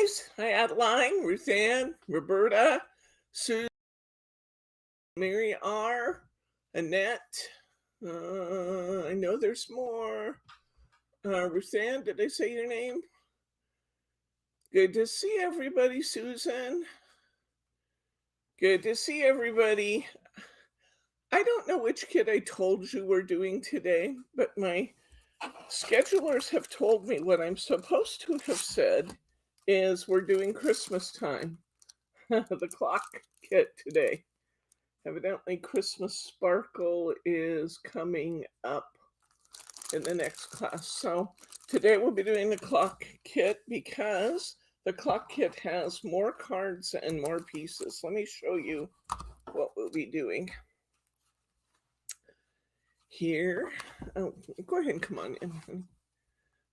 guys. Hi, Adeline, Ruthann, Roberta, Sue, Mary R, Annette. I know there's more. Ruthann, did I say your name? Good to see everybody, Susan. Good to see everybody. I don't know which kid I told you we're doing today, but my schedulers have told me what I'm supposed to have said is we're doing Christmas time. The clock kit today. Evidently, Christmas Sparkle is coming up in the next class. So today we'll be doing the clock kit because the clock kit has more cards and more pieces. Let me show you what we'll be doing. Here, oh, go ahead and come on in.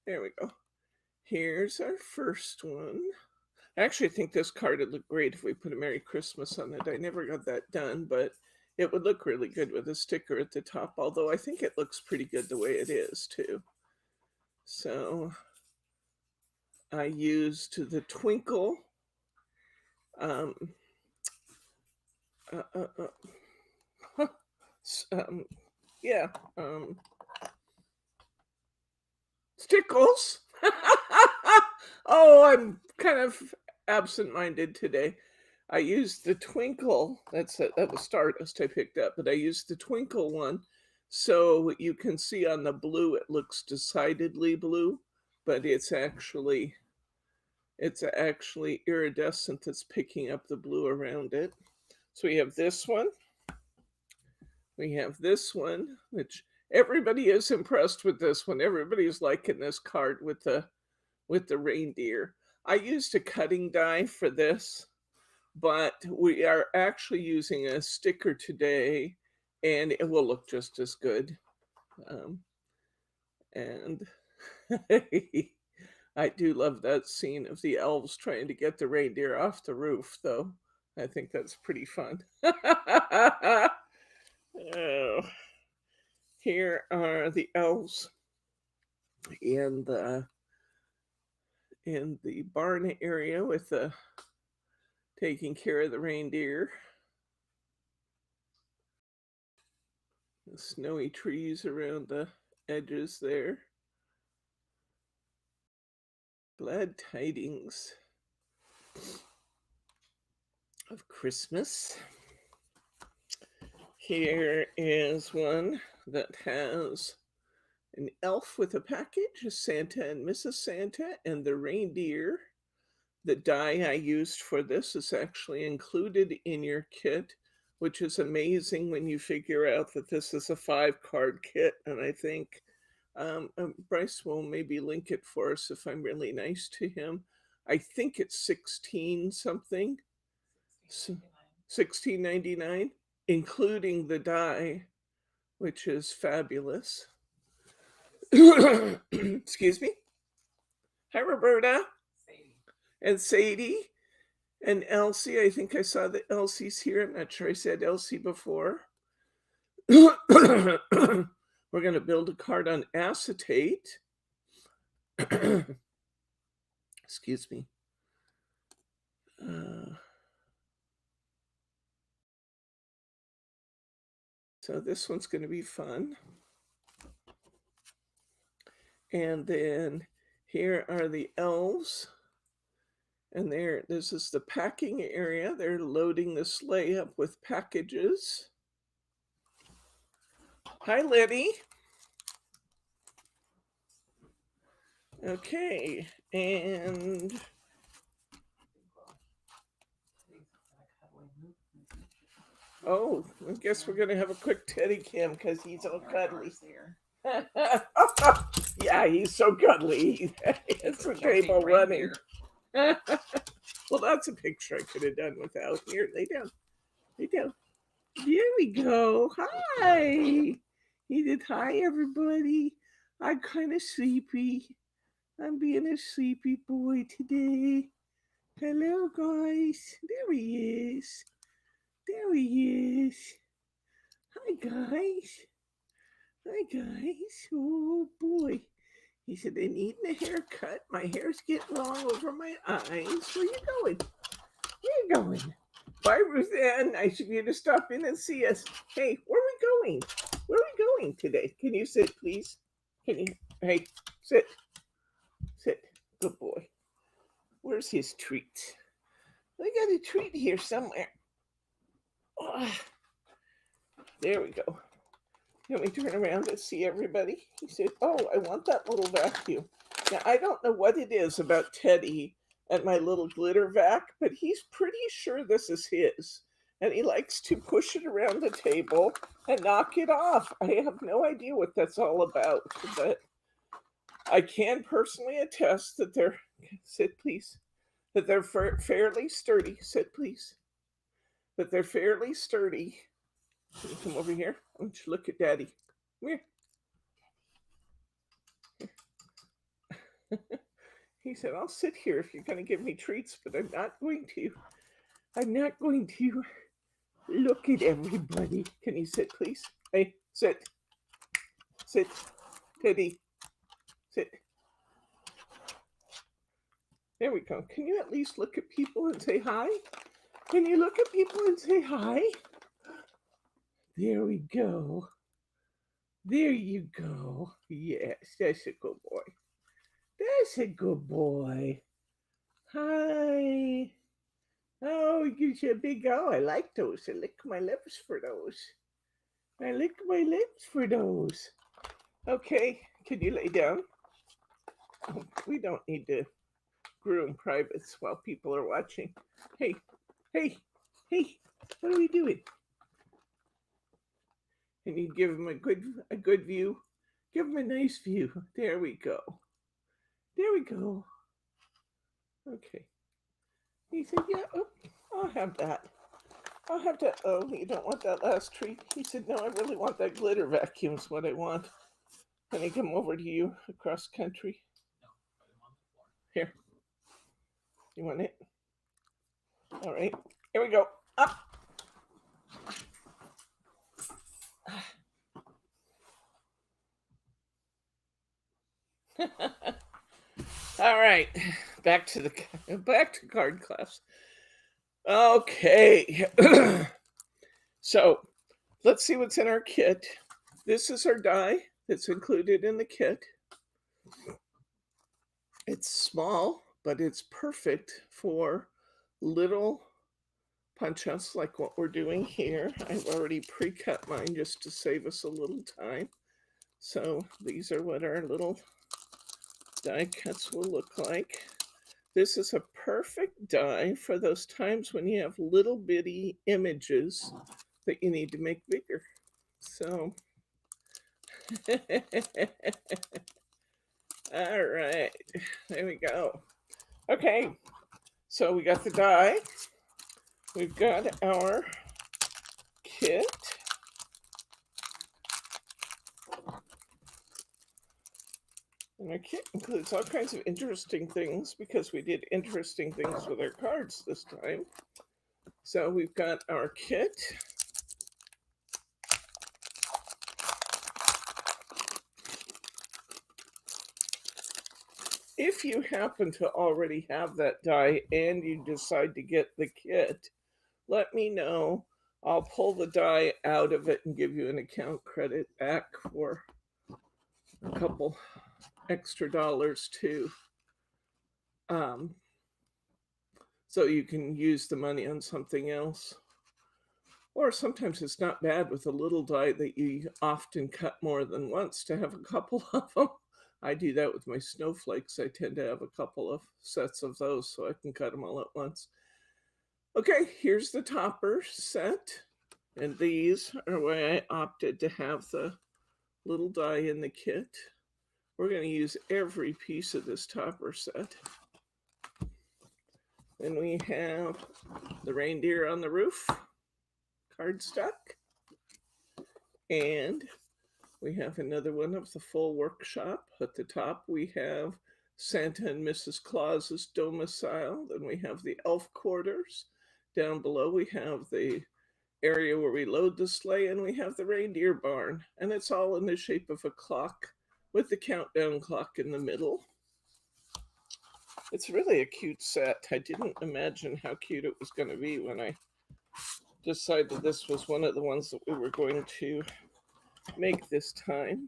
There we go. Here's our first one. I actually think this card would look great if we put a Merry Christmas on it. I never got that done, but it would look really good with a sticker at the top, although I think it looks pretty good the way it is, too. So I used the Twinkle. Stickles. Oh, I'm kind of absent-minded today. I used the Twinkle. That was Stardust I picked up, but I used the Twinkle one. So you can see on the blue, it looks decidedly blue, but it's actually iridescent that's picking up the blue around it. So we have this one. We have this one, which everybody is impressed with this one. Everybody's liking this card with the reindeer. I used a cutting die for this, but we are actually using a sticker today, and it will look just as good. And I do love that scene of the elves trying to get the reindeer off the roof, though. I think that's pretty fun. Oh. Here are the elves in the barn area with the taking care of the reindeer. The snowy trees around the edges there. Glad tidings of Christmas. Here is one that has an elf with a package, a Santa and Mrs. Santa, and the reindeer. The die I used for this is actually included in your kit, which is amazing when you figure out that this is a 5-card kit. And I think Bryce will maybe link it for us if I'm really nice to him. I think it's 16 something. $16.99, including the die, which is fabulous. Excuse me. Hi, Roberta. Sadie. And Sadie. And Elsie. I think I saw that Elsie's here. I'm not sure I said Elsie before. We're going to build a card on acetate. Excuse me. So this one's going to be fun. And then here are the elves. And this is the packing area. They're loading the sleigh up with packages. Hi, Liddy. Okay, and oh, I guess we're gonna have a quick teddy cam because he's all cuddly. Yeah, he's so cuddly. It's a table running. Well, that's a picture I could have done without. Here, lay down. Lay down. There we go. Hi. He did hi, everybody. I'm kind of sleepy. I'm being a sleepy boy today. Hello, guys. There he is. There he is. Hi, guys. Hi, guys. Oh, boy. He said, I need a haircut. My hair's getting long over my eyes. Where you going? Where you going? Bye, Ruthann. Nice of you to stop in and see us. Hey, where are we going? Where are we going today? Can you sit, please? Can you? Hey, sit. Sit. Good boy. Where's his treat? We got a treat here somewhere. Oh, there we go. Let me turn around to see everybody. He said, oh, I want that little vacuum. Now, I don't know what it is about Teddy and my little glitter vac, but he's pretty sure this is his. And he likes to push it around the table and knock it off. I have no idea what that's all about, but I can personally attest that they're, sit please, that they're fairly sturdy. Sit please. That they're fairly sturdy. Can you come over here? I want you to look at Daddy. Come here. He said, I'll sit here if you're going to give me treats, but I'm not going to look at everybody. Can you sit, please? Hey, sit. Sit. Teddy. Sit. There we go. Can you at least look at people and say hi? Can you look at people and say hi? There we go. There you go. Yes, that's a good boy. That's a good boy. Hi. Oh, you're a big O. I like those. I lick my lips for those. I lick my lips for those. Okay, can you lay down? Oh, we don't need to groom privates while people are watching. Hey, hey, hey, what are we doing? And you give him a good view. Give him a nice view. There we go. There we go. Okay. He said, yeah, oh, I'll have that. I'll have that. Oh, you don't want that last treat? He said, no, I really want that glitter vacuum is what I want. Can I come over to you across country? No, put him on the floor. Here. You want it? All right. Here we go. Up. All right, back to card class. Okay, so let's see what's in our kit. This is our die that's included in the kit. It's small, but it's perfect for little punch-outs like what we're doing here. I've already pre-cut mine just to save us a little time. So these are what our little die cuts will look like. This is a perfect die for those times when you have little bitty images that you need to make bigger. So, all right, there we go. Okay, so we got the die. We've got our kit. And our kit includes all kinds of interesting things because we did interesting things with our cards this time. So we've got our kit. If you happen to already have that die and you decide to get the kit, let me know. I'll pull the die out of it and give you an account credit back for a couple extra dollars too. So you can use the money on something else. Or sometimes it's not bad with a little die that you often cut more than once to have a couple of them. I do that with my snowflakes. I tend to have a couple of sets of those so I can cut them all at once. Okay, here's the topper set. And these are why I opted to have the little die in the kit. We're going to use every piece of this topper set. Then we have the reindeer on the roof, cardstock. And we have another one of the full workshop. At the top, we have Santa and Mrs. Claus's domicile. Then we have the elf quarters. Down below, we have the area where we load the sleigh, and we have the reindeer barn. And it's all in the shape of a clock with the countdown clock in the middle. It's really a cute set. I didn't imagine how cute it was going to be when I decided this was one of the ones that we were going to make this time.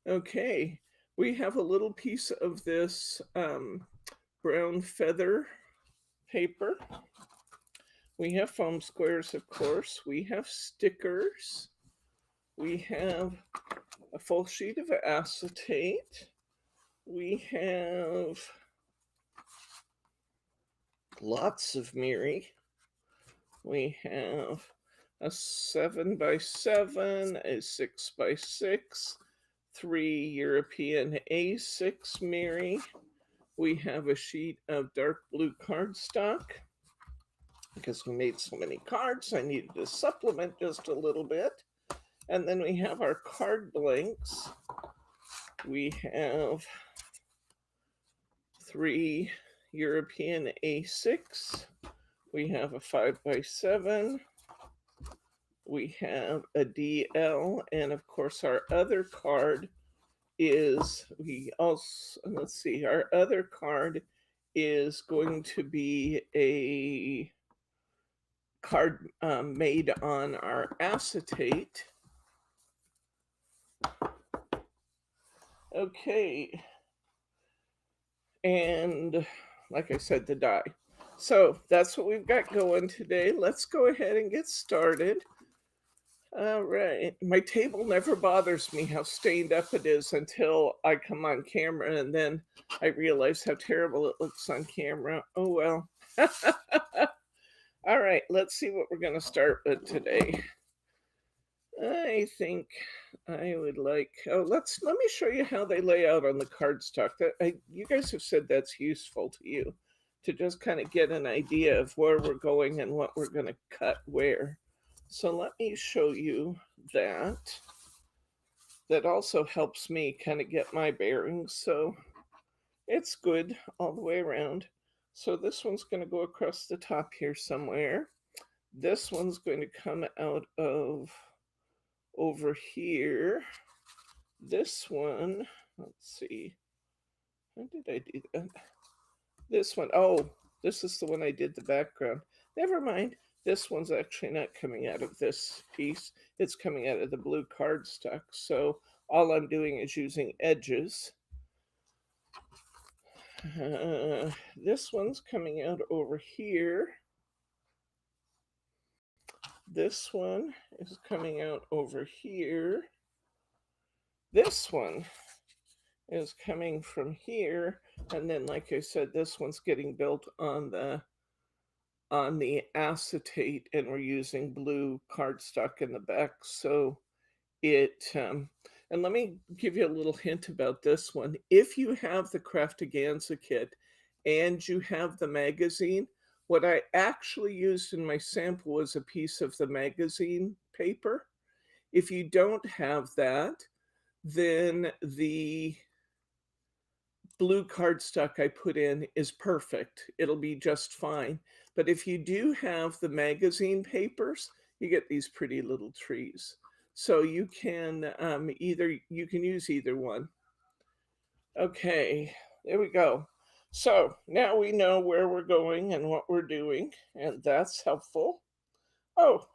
Okay, we have a little piece of this brown feather paper. We have foam squares, of course. We have stickers. We have a full sheet of acetate. We have lots of Miri. We have a 7x7, a 6x6, 3 European A6 Miri. We have a sheet of dark blue cardstock. Because we made so many cards, I needed to supplement just a little bit. And then we have our card blanks. We have 3 European A6. We have a 5x7. We have a DL. And of course, our other card is, our other card is going to be a card made on our acetate. Okay, and like I said, the die. So that's what we've got going today. Let's go ahead and get started. All right, my table never bothers me how stained up it is until I come on camera, and then I realize how terrible it looks on camera. Oh well. All right, let's see what we're going to start with today. I think I would like, let me show you how they lay out on the cardstock. You guys have said that's useful to you, to just kind of get an idea of where we're going and what we're going to cut where. So let me show you that. That also helps me kind of get my bearings, so it's good all the way around. So this one's going to go across the top here somewhere. This one's going to come out of over here. This one, let's see. How did I do that? This one, oh, this is the one I did the background. Never mind. This one's actually not coming out of this piece. It's coming out of the blue cardstock. So all I'm doing is using edges. This one's coming out over here. This one is coming out over here. This one is coming from here. And then, like I said, this one's getting built on the acetate, and we're using blue cardstock in the back. So it, and let me give you a little hint about this one. If you have the Craftaganza kit and you have the magazine, what I actually used in my sample was a piece of the magazine paper. If you don't have that, then the blue cardstock I put in is perfect. It'll be just fine. But if you do have the magazine papers, you get these pretty little trees. So you can you can use either one. Okay, there we go. So now we know where we're going and what we're doing, and that's helpful. Oh,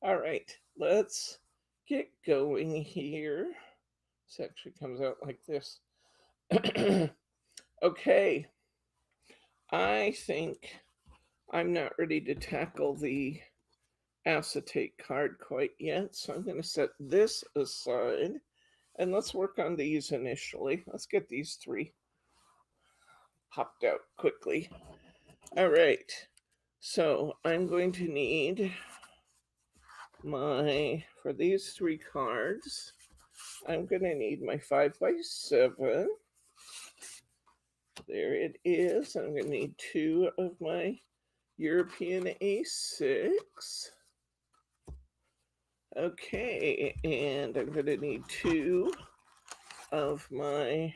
all right, let's get going here. This actually comes out like this. Okay, I think I'm not ready to tackle the acetate card quite yet, so I'm going to set this aside, and let's work on these initially. Let's get these 3 popped out quickly. All right, so I'm going to need for these 3 cards, I'm going to need my 5x7. There it is. I'm going to need 2 of my European A6. Okay, and I'm going to need 2 of my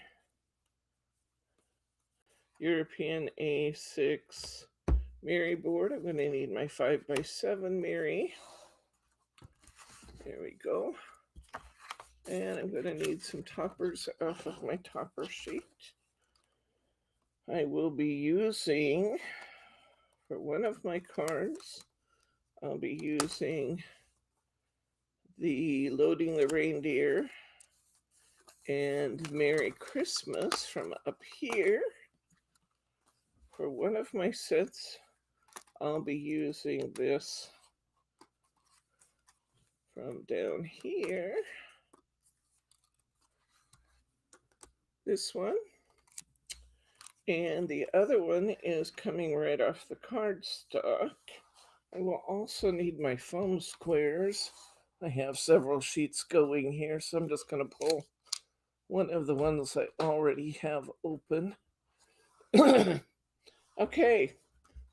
European A6 Miri board. I'm going to need my 5x7 Miri. There we go. And I'm going to need some toppers off of my topper sheet. I will be using, for one of my cards, I'll be using the Loading the Reindeer and Merry Christmas from up here. For one of my sets, I'll be using this from down here. This one. And the other one is coming right off the cardstock. I will also need my foam squares. I have several sheets going here, so I'm just going to pull one of the ones I already have open. Okay,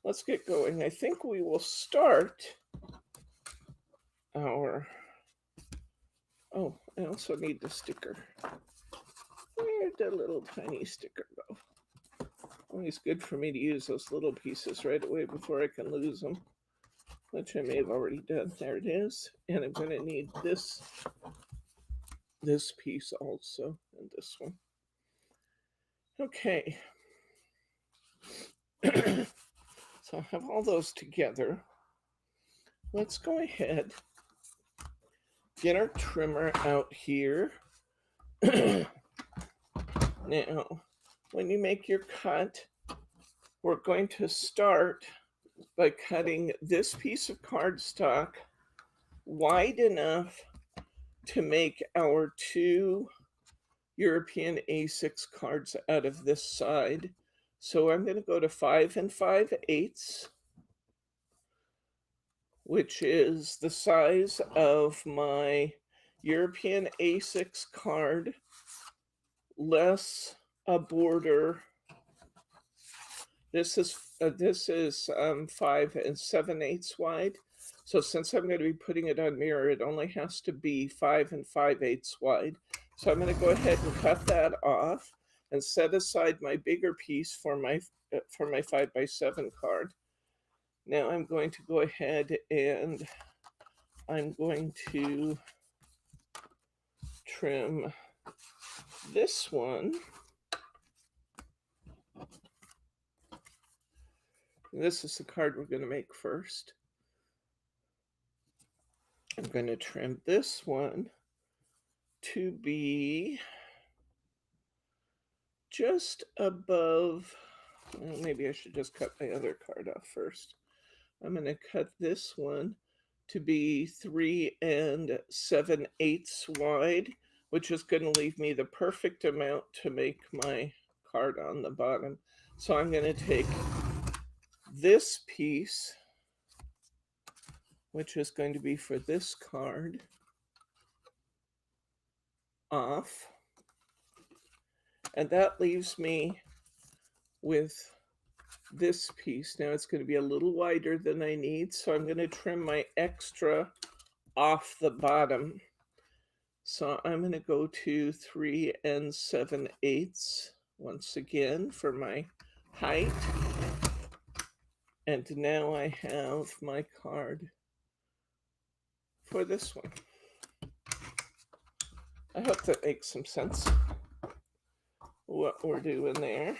let's get going. I think we will start our... Oh, I also need the sticker. Where'd the little tiny sticker go? Always good for me to use those little pieces right away before I can lose them, which I may have already done. There it is. And I'm going to need this piece also, and this one. Okay. So I have all those together. Let's go ahead, get our trimmer out here. Now, when you make your cut, we're going to start by cutting this piece of cardstock wide enough to make our 2 European A6 cards out of this side. So I'm going to go to 5 5/8, which is the size of my European A6 card, less a border. This is 5 7/8 wide. So since I'm going to be putting it on mirror, it only has to be 5 5/8 wide. So I'm going to go ahead and cut that off and set aside my bigger piece for my 5x7 card. Now I'm going to go ahead and I'm going to trim this one. This is the card we're going to make first. I'm going to trim this one to be just above, well, maybe I should just cut my other card off first. I'm going to cut this one to be 3 7/8 wide, which is going to leave me the perfect amount to make my card on the bottom. So I'm going to take this piece, which is going to be for this card, off. And that leaves me with this piece. Now it's going to be a little wider than I need, so I'm going to trim my extra off the bottom. So I'm going to go to 3 7/8 once again for my height. And now I have my card for this one. I hope that makes some sense, what we're doing there.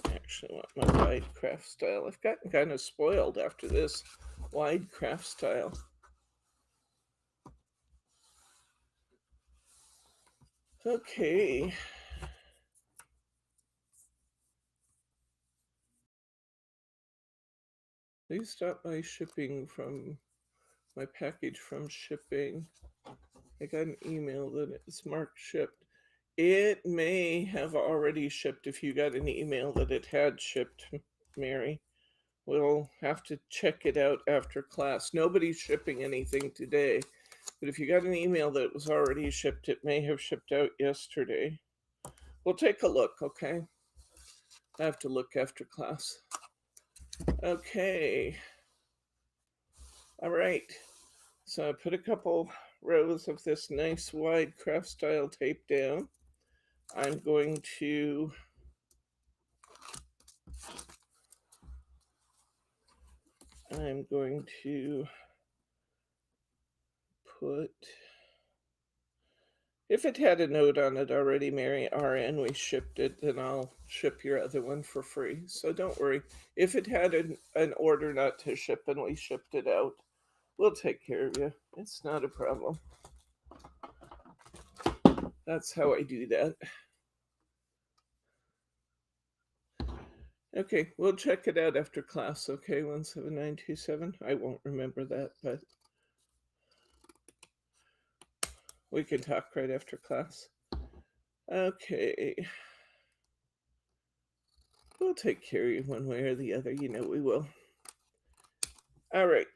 I actually want my wide craft style. I've gotten kind of spoiled after this wide craft style. Okay. Please stop my shipping from my package from shipping. I got an email that it's marked shipped. It may have already shipped if you got an email that it had shipped, Mary. We'll have to check it out after class. Nobody's shipping anything today, but if you got an email that it was already shipped, it may have shipped out yesterday. We'll take a look, okay? I have to look after class. Okay. All right. So I put a couple rows of this nice wide craft style tape down. I'm going to I'm going to put, if it had a note on it already, Mary RN, we shipped it, then I'll ship your other one for free. So don't worry. If it had an order not to ship and we shipped it out, we'll take care of you. It's not a problem. That's how I do that. Okay, we'll check it out after class, okay? 17927. I won't remember that, but we can talk right after class. Okay. We'll take care of you one way or the other. You know we will. All right.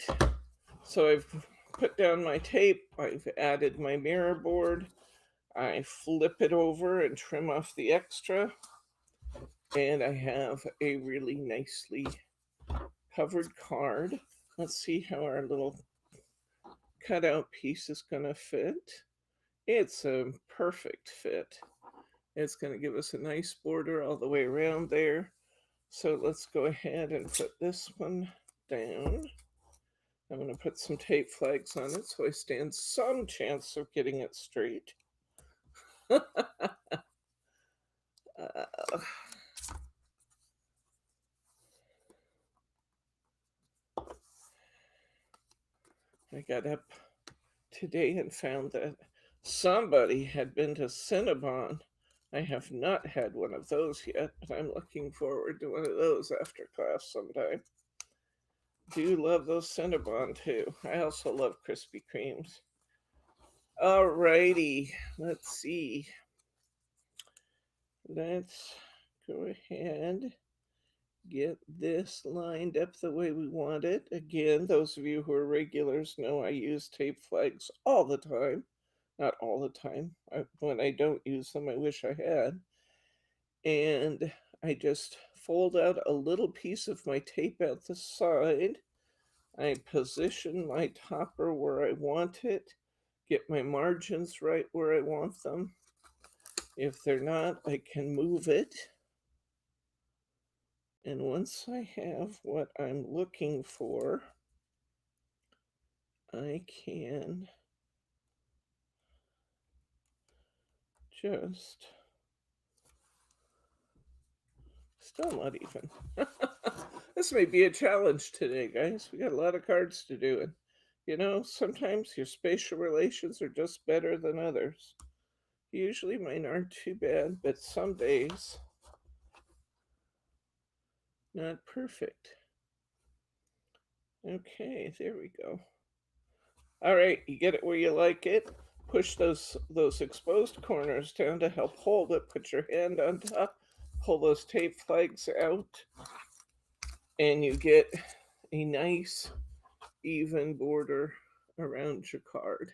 So I've put down my tape. I've added my mirror board. I flip it over and trim off the extra. And I have a really nicely covered card. Let's see how our little cutout piece is going to fit. It's a perfect fit. It's going to give us a nice border all the way around there. So let's go ahead and put this one down. I'm going to put some tape flags on it so I stand some chance of getting it straight. I got up today and found that somebody had been to Cinnabon. I have not had one of those yet, but I'm looking forward to one of those after class sometime. Do love those Cinnabon too. I also love Krispy Kremes. Alrighty, let's see. Let's go ahead, get this lined up the way we want it. Again, those of you who are regulars know I use tape flags all the time. Not all the time. When I don't use them, I wish I had. And I just fold out a little piece of my tape out the side. I position my topper where I want it, get my margins right where I want them. If they're not, I can move it. And once I have what I'm looking for, I can just, still not even. This may be a challenge today, guys. We got a lot of cards to do. And, you know, sometimes your spatial relations are just better than others. Usually mine aren't too bad, but some days, not perfect. Okay, there we go. All right, you get it where you like it. Push those exposed corners down to help hold it. Put your hand on top. Pull those tape flags out. And you get a nice even border around your card.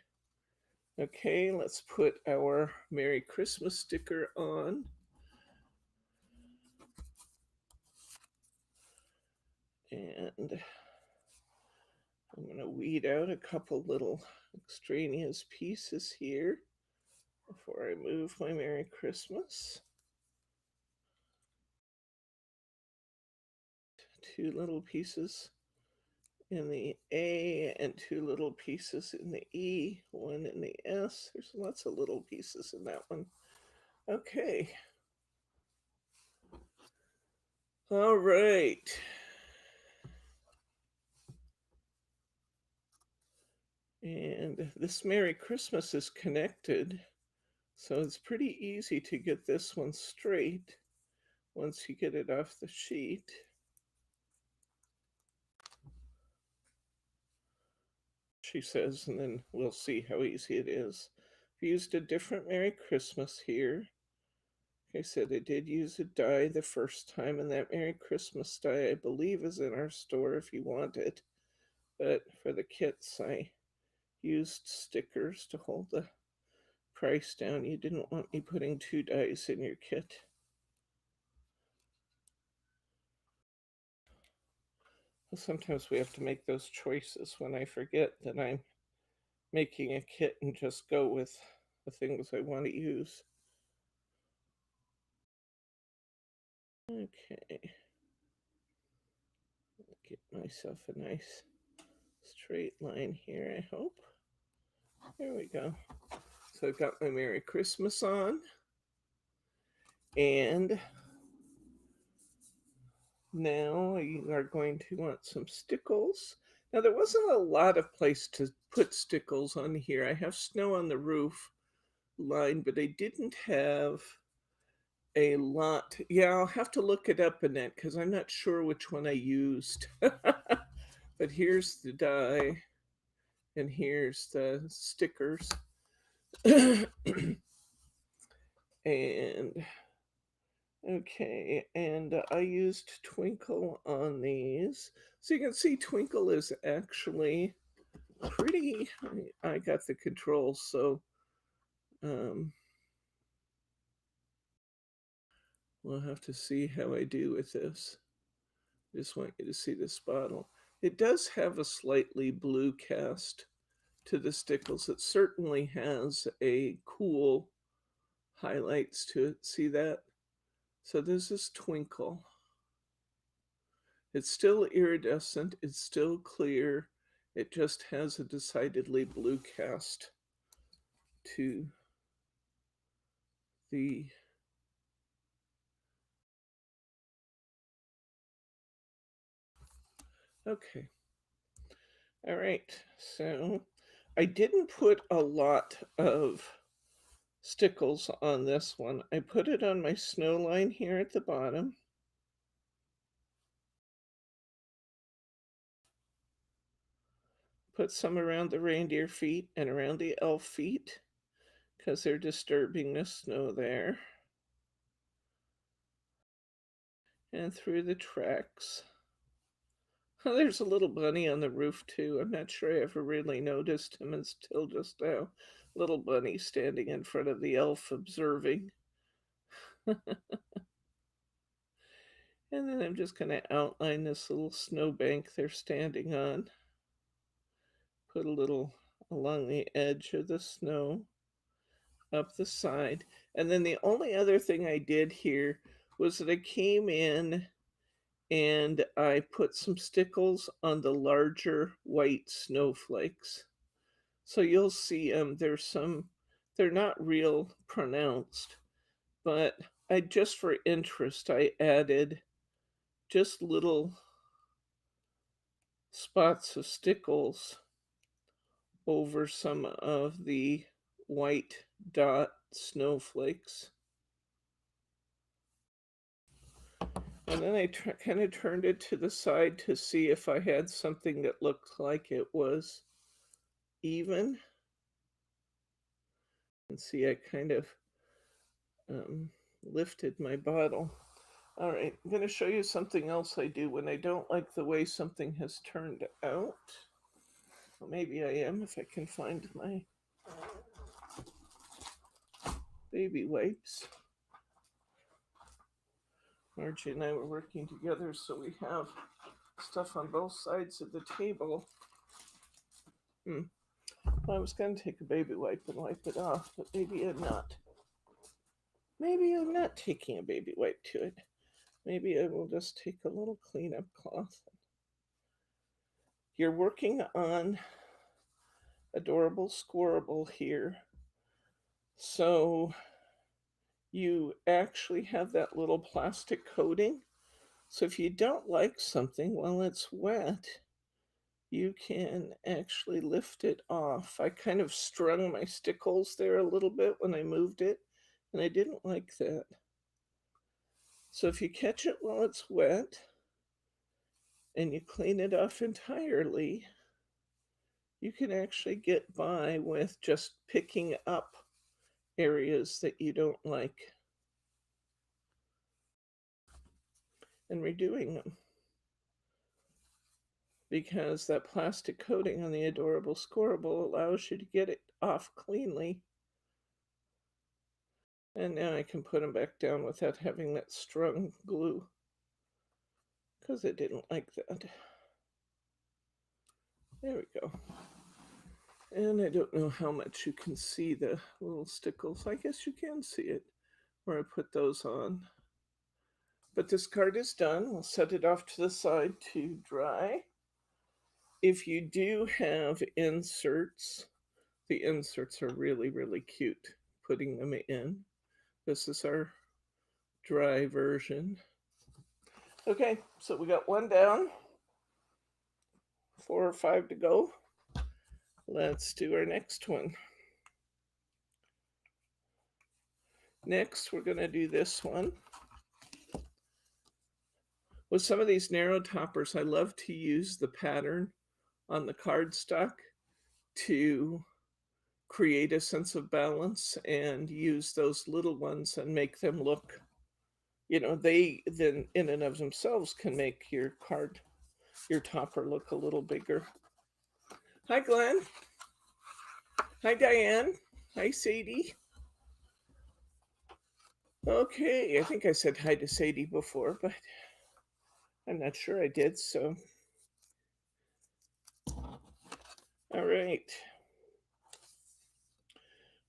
Okay, let's put our Merry Christmas sticker on. And I'm going to weed out a couple little extraneous pieces here before I move my Merry Christmas. Two little pieces in the A and two little pieces in the E, one in the S. There's lots of little pieces in that one. Okay. All right. And this Merry Christmas is connected, so it's pretty easy to get this one straight once you get it off the sheet. She says, and then we'll see how easy it is. I've used a different Merry Christmas here. Like I said, I did use a die the first time, and that Merry Christmas die, I believe, is in our store if you want it. But for the kits, I used stickers to hold the price down. You didn't want me putting two dies in your kit. Sometimes we have to make those choices when I forget that I'm making a kit and just go with the things I want to use. Okay. Get myself a nice straight line here, I hope. There we go. So I've got my Merry Christmas on. And now you are going to want some stickles. Now there wasn't a lot of place to put stickles on here. I have snow on the roof line, but I didn't have a lot. Yeah, I'll have to look it up, Annette, because I'm not sure which one I used. But here's the die, and here's the stickers. And okay, and I used Twinkle on these. So you can see Twinkle is actually pretty, I got the controls, so we'll have to see how I do with this. Just want you to see this bottle. It does have a slightly blue cast to the stickles. It certainly has a cool highlights to it. See that? So this is Twinkle. It's still iridescent. It's still clear. It just has a decidedly blue cast to the okay. All right. So I didn't put a lot of stickles on this one. I put it on my snow line here at the bottom. Put some around the reindeer feet and around the elf feet because they're disturbing the snow there. And through the tracks. Oh, there's a little bunny on the roof too. I'm not sure I ever really noticed him until just now. Little bunny standing in front of the elf observing. And then I'm just going to outline this little snowbank they're standing on. Put a little along the edge of the snow, up the side. And then the only other thing I did here was that I came in and I put some stickles on the larger white snowflakes. So you'll see there's some, they're not real pronounced, but I just for interest, I added just little spots of stickles over some of the white dot snowflakes. And then I kind of turned it to the side to see if I had something that looked like it was even. And see, I kind of lifted my bottle. All right, I'm going to show you something else I do when I don't like the way something has turned out. Well, maybe I am if I can find my baby wipes. Margie and I were working together, so we have stuff on both sides of the table. Well, I was going to take a baby wipe and wipe it off, but maybe I'm not. Maybe I'm not taking a baby wipe to it. Maybe I will just take a little cleanup cloth. You're working on Adorable Squirrable here. So you actually have that little plastic coating. So if you don't like something while it's wet, you can actually lift it off. I kind of strung my stickles there a little bit when I moved it, and I didn't like that. So if you catch it while it's wet and you clean it off entirely, you can actually get by with just picking up areas that you don't like and redoing them. Because that plastic coating on the Adorable Squirrable allows you to get it off cleanly. And now I can put them back down without having that strung glue, because I didn't like that. There we go. And I don't know how much you can see the little stickles. I guess you can see it where I put those on. But this card is done. We'll set it off to the side to dry. If you do have inserts, the inserts are really, really cute. Putting them in. This is our dry version. Okay, so we got one down. 4 or 5 to go. Let's do our next one. Next, we're going to do this one. With some of these narrow toppers, I love to use the pattern on the cardstock to create a sense of balance and use those little ones and make them look, you know, they then in and of themselves can make your card, your topper look a little bigger. Hi, Glenn. Hi, Diane. Hi, Sadie. Okay, I think I said hi to Sadie before, but I'm not sure I did, so. All right.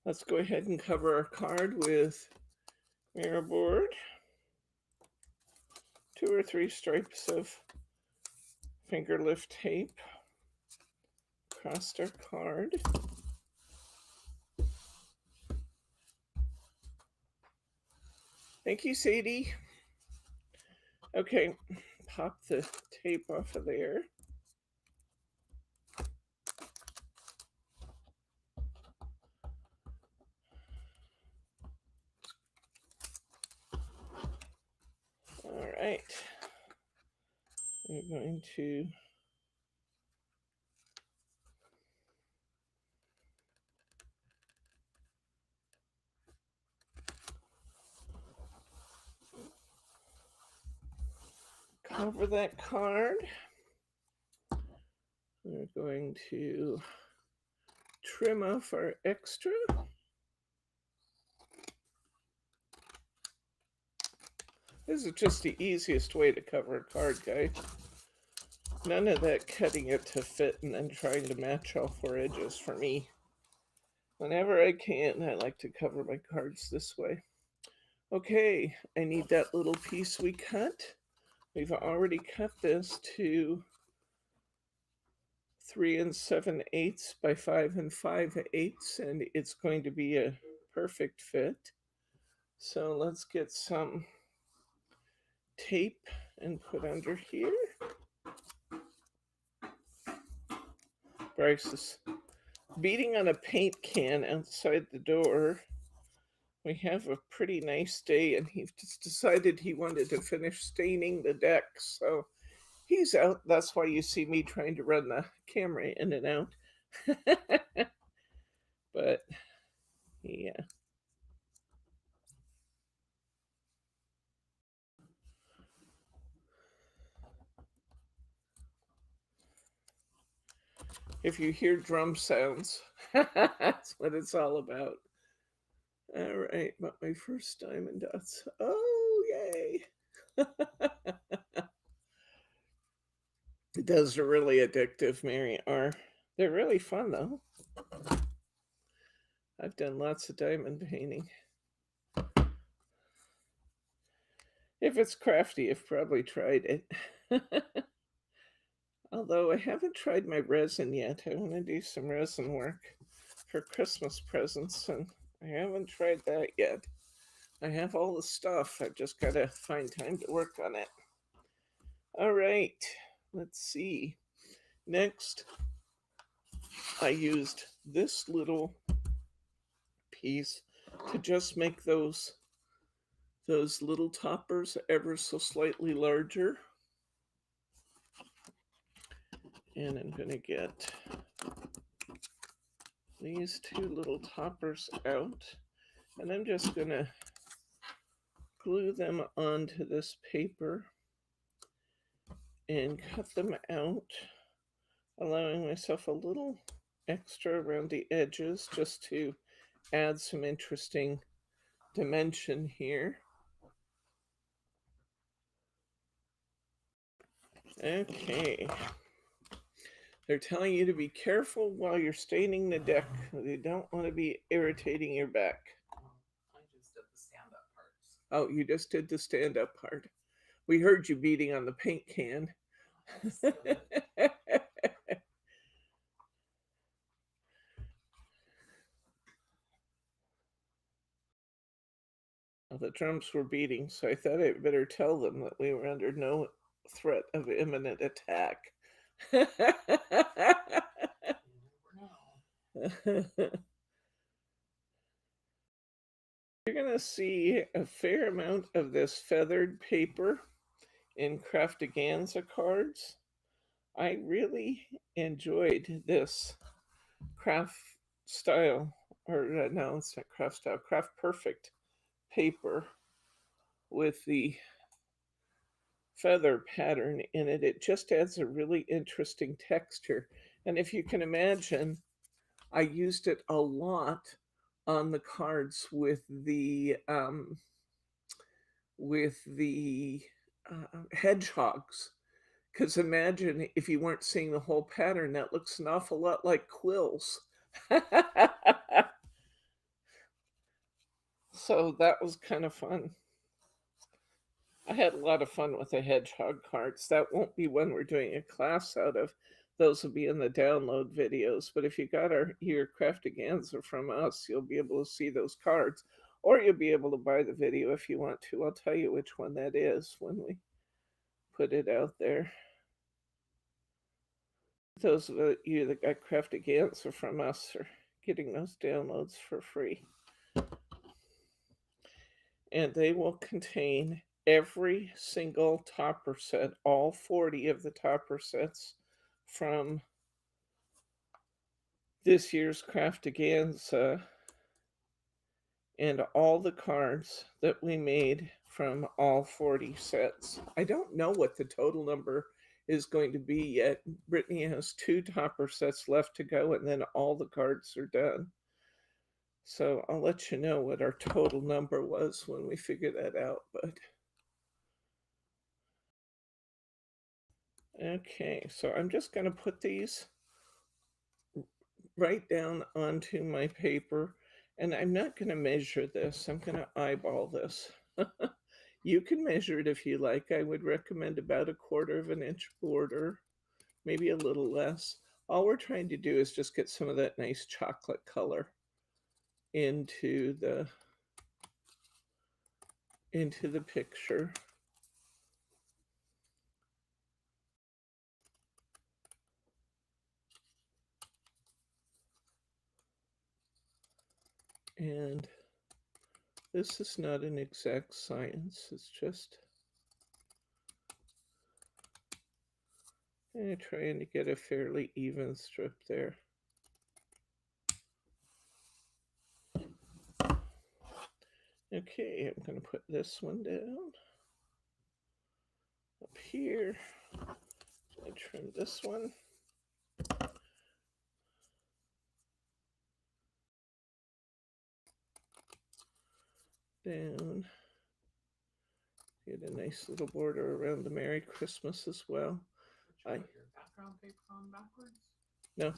Let's go ahead and cover our card with mirror board. 2 or 3 stripes of finger lift tape across our card. Thank you, Sadie. Okay, pop the tape off of there. All right. We're going to cover that card. We're going to trim off our extra. This is just the easiest way to cover a card, guys. None of that cutting it to fit and then trying to match all 4 edges for me. Whenever I can, I like to cover my cards this way. Okay, I need that little piece we cut. We've already cut this to 3 7/8 by 5 5/8, and it's going to be a perfect fit. So let's get some tape and put under here. Bryce is beating on a paint can outside the door. We have a pretty nice day, and he just decided he wanted to finish staining the deck, so he's out. That's why you see me trying to run the camera in and out. But yeah. If you hear drum sounds, that's what it's all about. All right, but my first diamond dots. Oh, yay. Those are really addictive, Mary R. They're really fun, though. I've done lots of diamond painting. If it's crafty, I've probably tried it. Although I haven't tried my resin yet. I want to do some resin work for Christmas presents, and I haven't tried that yet. I have all the stuff. I've just got to find time to work on it. All right, let's see. Next, I used this little piece to just make those little toppers ever so slightly larger. And I'm going to get these 2 little toppers out, and I'm just going to glue them onto this paper and cut them out, allowing myself a little extra around the edges just to add some interesting dimension here. Okay. They're telling you to be careful while you're staining the deck. They don't want to be irritating your back. I just did the stand-up parts. Oh, you just did the stand-up part. We heard you beating on the paint can. Well, the drums were beating, so I thought I'd better tell them that we were under no threat of imminent attack. You're going to see a fair amount of this feathered paper in Craftaganza cards. I really enjoyed this craft style, or no, it's not craft style, craft perfect paper with the feather pattern in it. It just adds a really interesting texture. And if you can imagine, I used it a lot on the cards with the hedgehogs. Because imagine if you weren't seeing the whole pattern, that looks an awful lot like quills. So that was kind of fun. I had a lot of fun with the hedgehog cards. That won't be one we're doing a class out of. Those will be in the download videos. But if you got your Craftaganza from us, you'll be able to see those cards. Or you'll be able to buy the video if you want to. I'll tell you which one that is when we put it out there. Those of you that got Craftaganza from us are getting those downloads for free. And they will contain every single topper set, all 40 of the topper sets from this year's Craftaganza, and all the cards that we made from all 40 sets. I don't know what the total number is going to be yet. Brittany has 2 topper sets left to go, and then all the cards are done. So I'll let you know what our total number was when we figure that out. But okay, so I'm just going to put these right down onto my paper, and I'm not going to measure this. I'm going to eyeball this. You can measure it if you like. I would recommend about 1/4 of an inch border, maybe a little less. All we're trying to do is just get some of that nice chocolate color into the picture. And this is not an exact science. It's just trying to get a fairly even strip there. Okay, I'm going to put this one down up here. I trim this one. Down. Get a nice little border around the Merry Christmas as well. Did you put your background paper on backwards? No.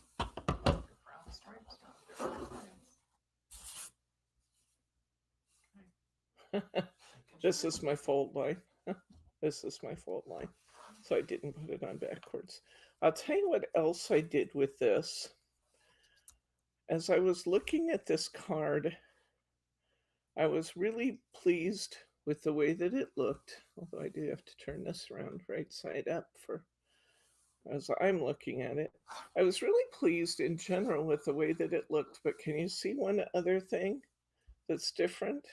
This is my fold line. This is my fold line. So I didn't put it on backwards. I'll tell you what else I did with this. As I was looking at this card, I was really pleased with the way that it looked, although I do have to turn this around right side up for as I'm looking at it. I was really pleased in general with the way that it looked, but can you see one other thing that's different?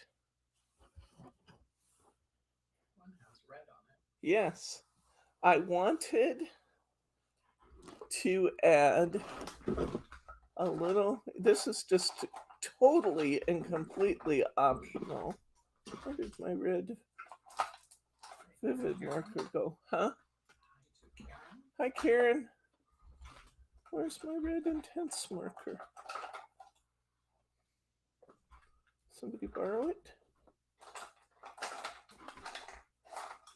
One has red on it. Yes. I wanted to add a little, this is just totally and completely optional. Where did my red vivid marker go? Huh? Hi, Karen. Where's my red intense marker? Somebody borrow it?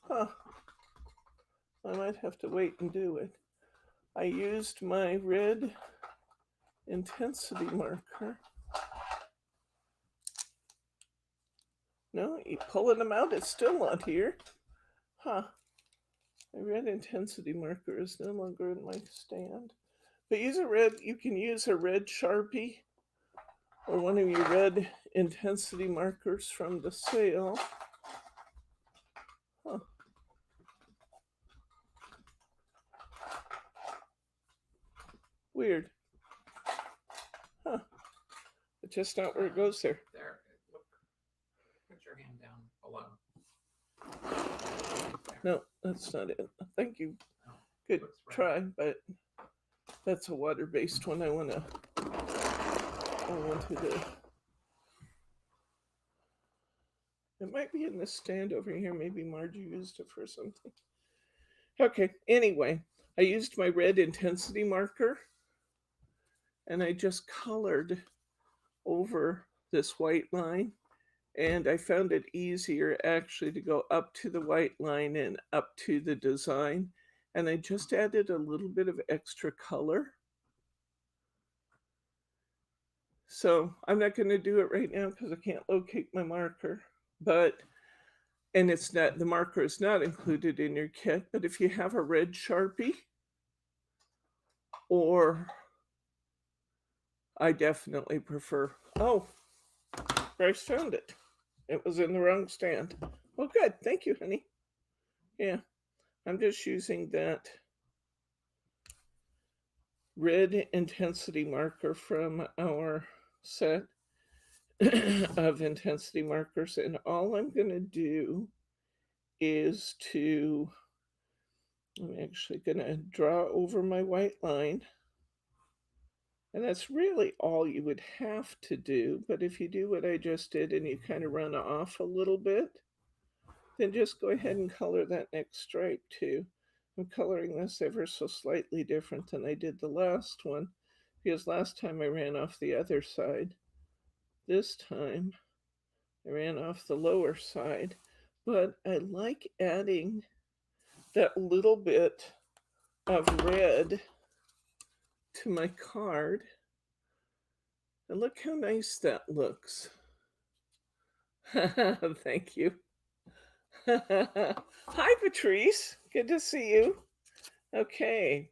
Huh. I might have to wait and do it. I used my red intensity marker. No, you pulling them out, it's still not here. Huh. My red intensity marker is no longer in my stand. But you can use a red Sharpie or one of your red intensity markers from the sale. Huh. Weird. Huh. It's just not where it goes there. There. Look. Put your hand down below. No, that's not it. Thank you. Oh, Good try, but that's a water-based one. I wanted to. It might be in this stand over here. Maybe Margie used it for something. Okay, anyway, I used my red intensity marker and I just colored over this white line, and I found it easier actually to go up to the white line and up to the design, and I just added a little bit of extra color. So I'm not going to do it right now because I can't locate my marker, and it's not, the marker is not included in your kit, but if you have a red Sharpie, or I definitely prefer, oh, Bryce found it. It was in the wrong stand. Oh, good. Thank you, honey. Yeah, I'm just using that red intensity marker from our set of intensity markers, and all I'm going to do is I'm actually going to draw over my white line, and that's really all you would have to do. But if you do what I just did and you kind of run off a little bit, then just go ahead and color that next stripe too. I'm coloring this ever so slightly different than I did the last one, because last time I ran off the other side. This time I ran off the lower side, but I like adding that little bit of red to my card. And look how nice that looks. Thank you. Hi, Patrice. Good to see you. Okay,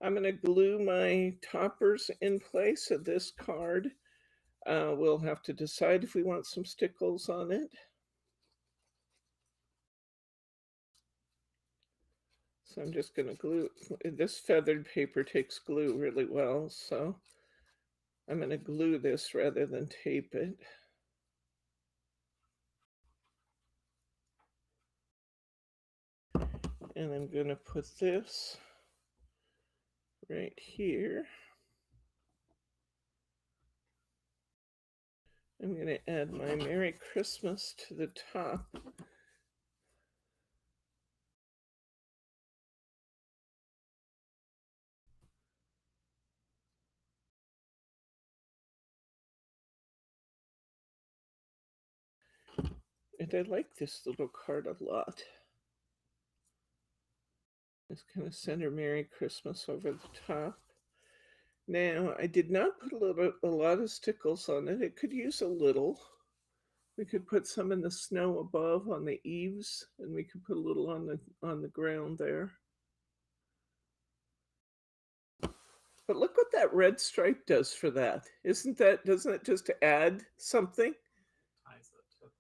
I'm going to glue my toppers in place of this card. We'll have to decide if we want some stickles on it. So I'm just going to glue. This feathered paper takes glue really well, so I'm going to glue this rather than tape it. And I'm going to put this right here. I'm going to add my Merry Christmas to the top. And I like this little card a lot. Just kind of center Merry Christmas over the top. Now, I did not put a lot of stickles on it. It could use a little. We could put some in the snow above on the eaves, and we could put a little on the ground there. But look what that red stripe does for that. Doesn't it just add something? Ties it to the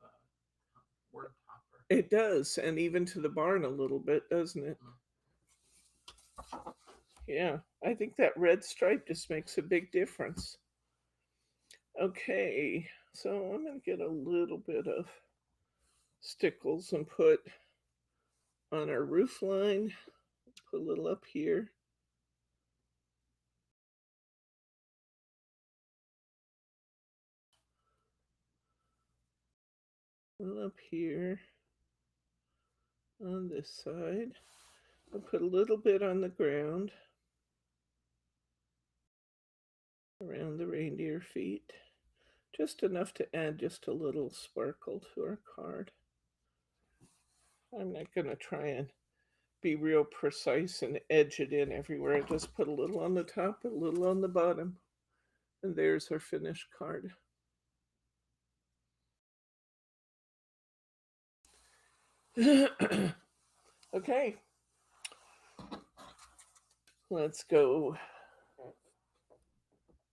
word topper. It does, and even to the barn a little bit, doesn't it? Yeah, I think that red stripe just makes a big difference. Okay, so I'm going to get a little bit of stickles and put on our roof line. Put a little up here. A little up here on this side. I'll put a little bit on the ground around the reindeer feet. Just enough to add just a little sparkle to our card. I'm not going to try and be real precise and edge it in everywhere. I just put a little on the top, a little on the bottom, and there's our finished card. Okay. Let's go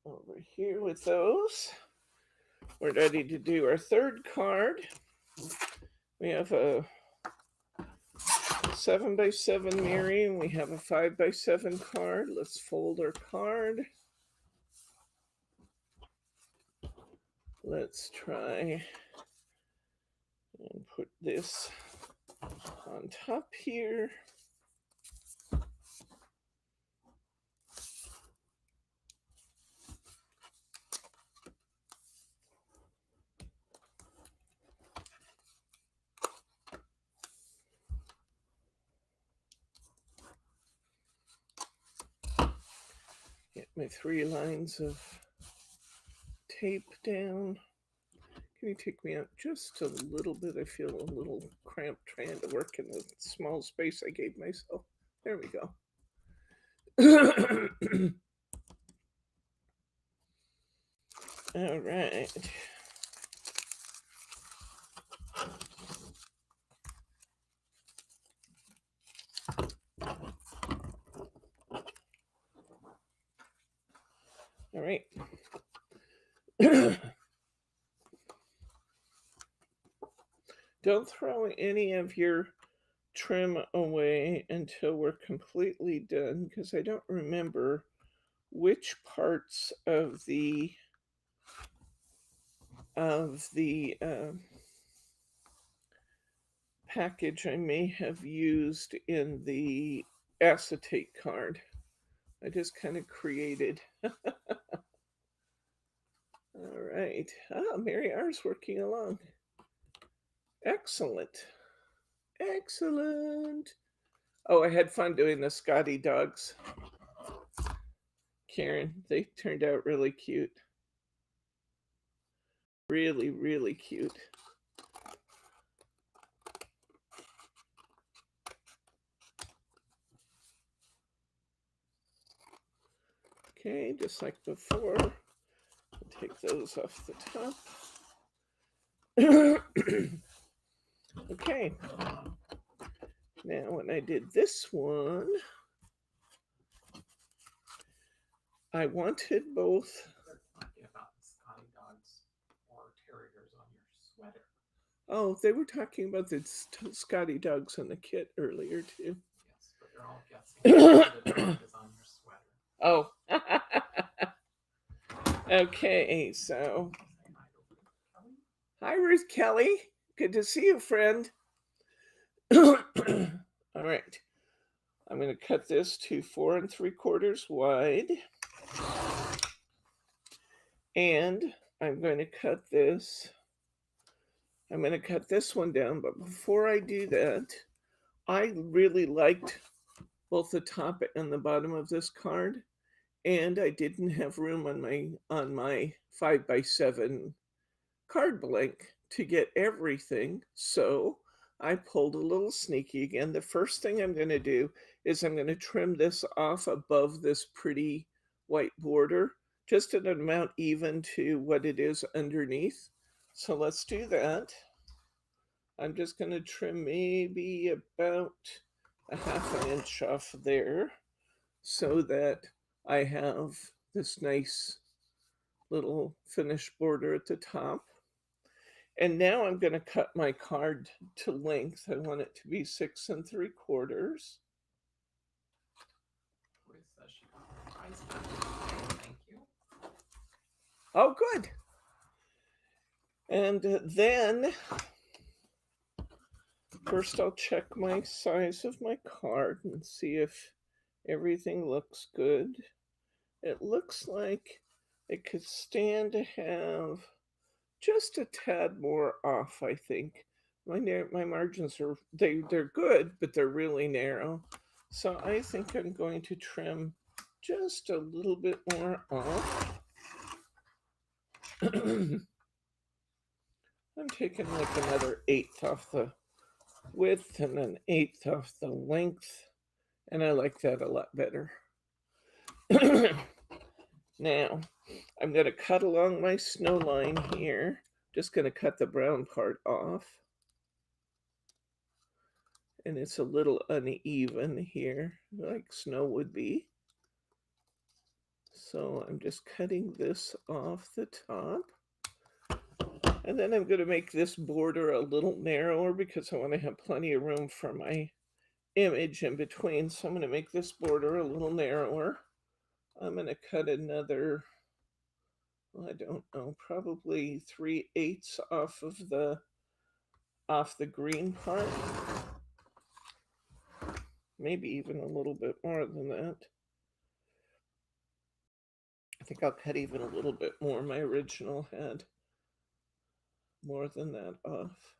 over here with those. We're ready to do our third card. We have a 7x7 Mary, and we have a 5x7 card. Let's fold our card. Let's try and put this on top here. Get my 3 lines of tape down. Can you take me out just a little bit? I feel a little cramped trying to work in the small space I gave myself. There we go. All right. All right. Don't throw any of your trim away until we're completely done, because I don't remember which parts of the package I may have used in the acetate card. I just kind of created. All right. Ah, Mary R's working along. Excellent. Excellent. Oh, I had fun doing the Scotty dogs. Karen, they turned out really cute. Really, really cute. Okay, just like before. Take those off the top. Okay. Now, when I did this one, I wanted both. About Scotty dogs or terriers on your sweater. Oh, they were talking about the Scotty dogs on the kit earlier too. Yes, but they're all guessing the dog is on your sweater. Oh. Okay, so. Hi, Ruth Kelly. Good to see you, friend. All right. I'm going to cut this to 4 3/4 wide. And I'm going to cut this. I'm going to cut this one down. But before I do that, I really liked both the top and the bottom of this card. And I didn't have room on my 5x7 card blank to get everything. So I pulled a little sneaky again. The first thing I'm going to do is I'm going to trim this off above this pretty white border, just an amount even to what it is underneath. So let's do that. I'm just going to trim maybe about a 1/2 inch off there so that I have this nice little finished border at the top. And now I'm going to cut my card to length. I want it to be 6 3/4. Thank you. Oh, good. And then first I'll check my size of my card and see if everything looks good. It looks like it could stand to have just a tad more off, I think. My margins are, they're good, but they're really narrow. So I think I'm going to trim just a little bit more off. I'm taking like another 1/8 off the width and an 1/8 off the length. And I like that a lot better. Now, I'm going to cut along my snow line here. Just going to cut the brown part off. and it's a little uneven here, like snow would be. So I'm just cutting this off the top. And then I'm going to make this border a little narrower because I want to have plenty of room for my image in between. So I'm going to make this border a little narrower. I'm going to cut another, well, I don't know, probably 3/8 off the green part. Maybe even a little bit more than that. I think I'll cut even a little bit more. My original had more than that off.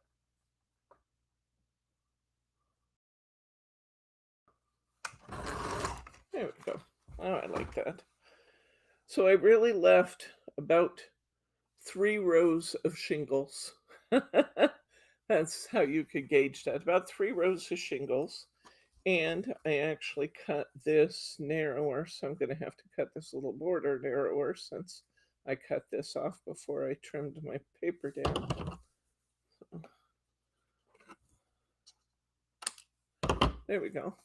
There we go. Oh, I like that. So I really left about 3 rows of shingles. That's how you could gauge that. About 3 rows of shingles. And I actually cut this narrower, so I'm going to have to cut this little border narrower since I cut this off before I trimmed my paper down. So, there we go.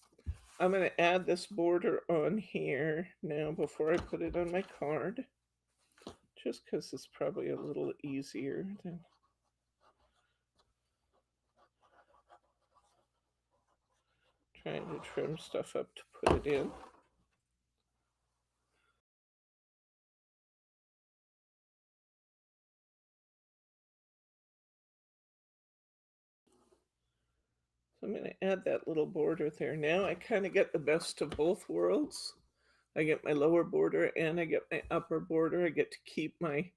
I'm going to add this border on here now before I put it on my card, just because it's probably a little easier than trying to trim stuff up to put it in. So I'm going to add that little border there. Now I kind of get the best of both worlds. I get my lower border and I get my upper border. I get to keep my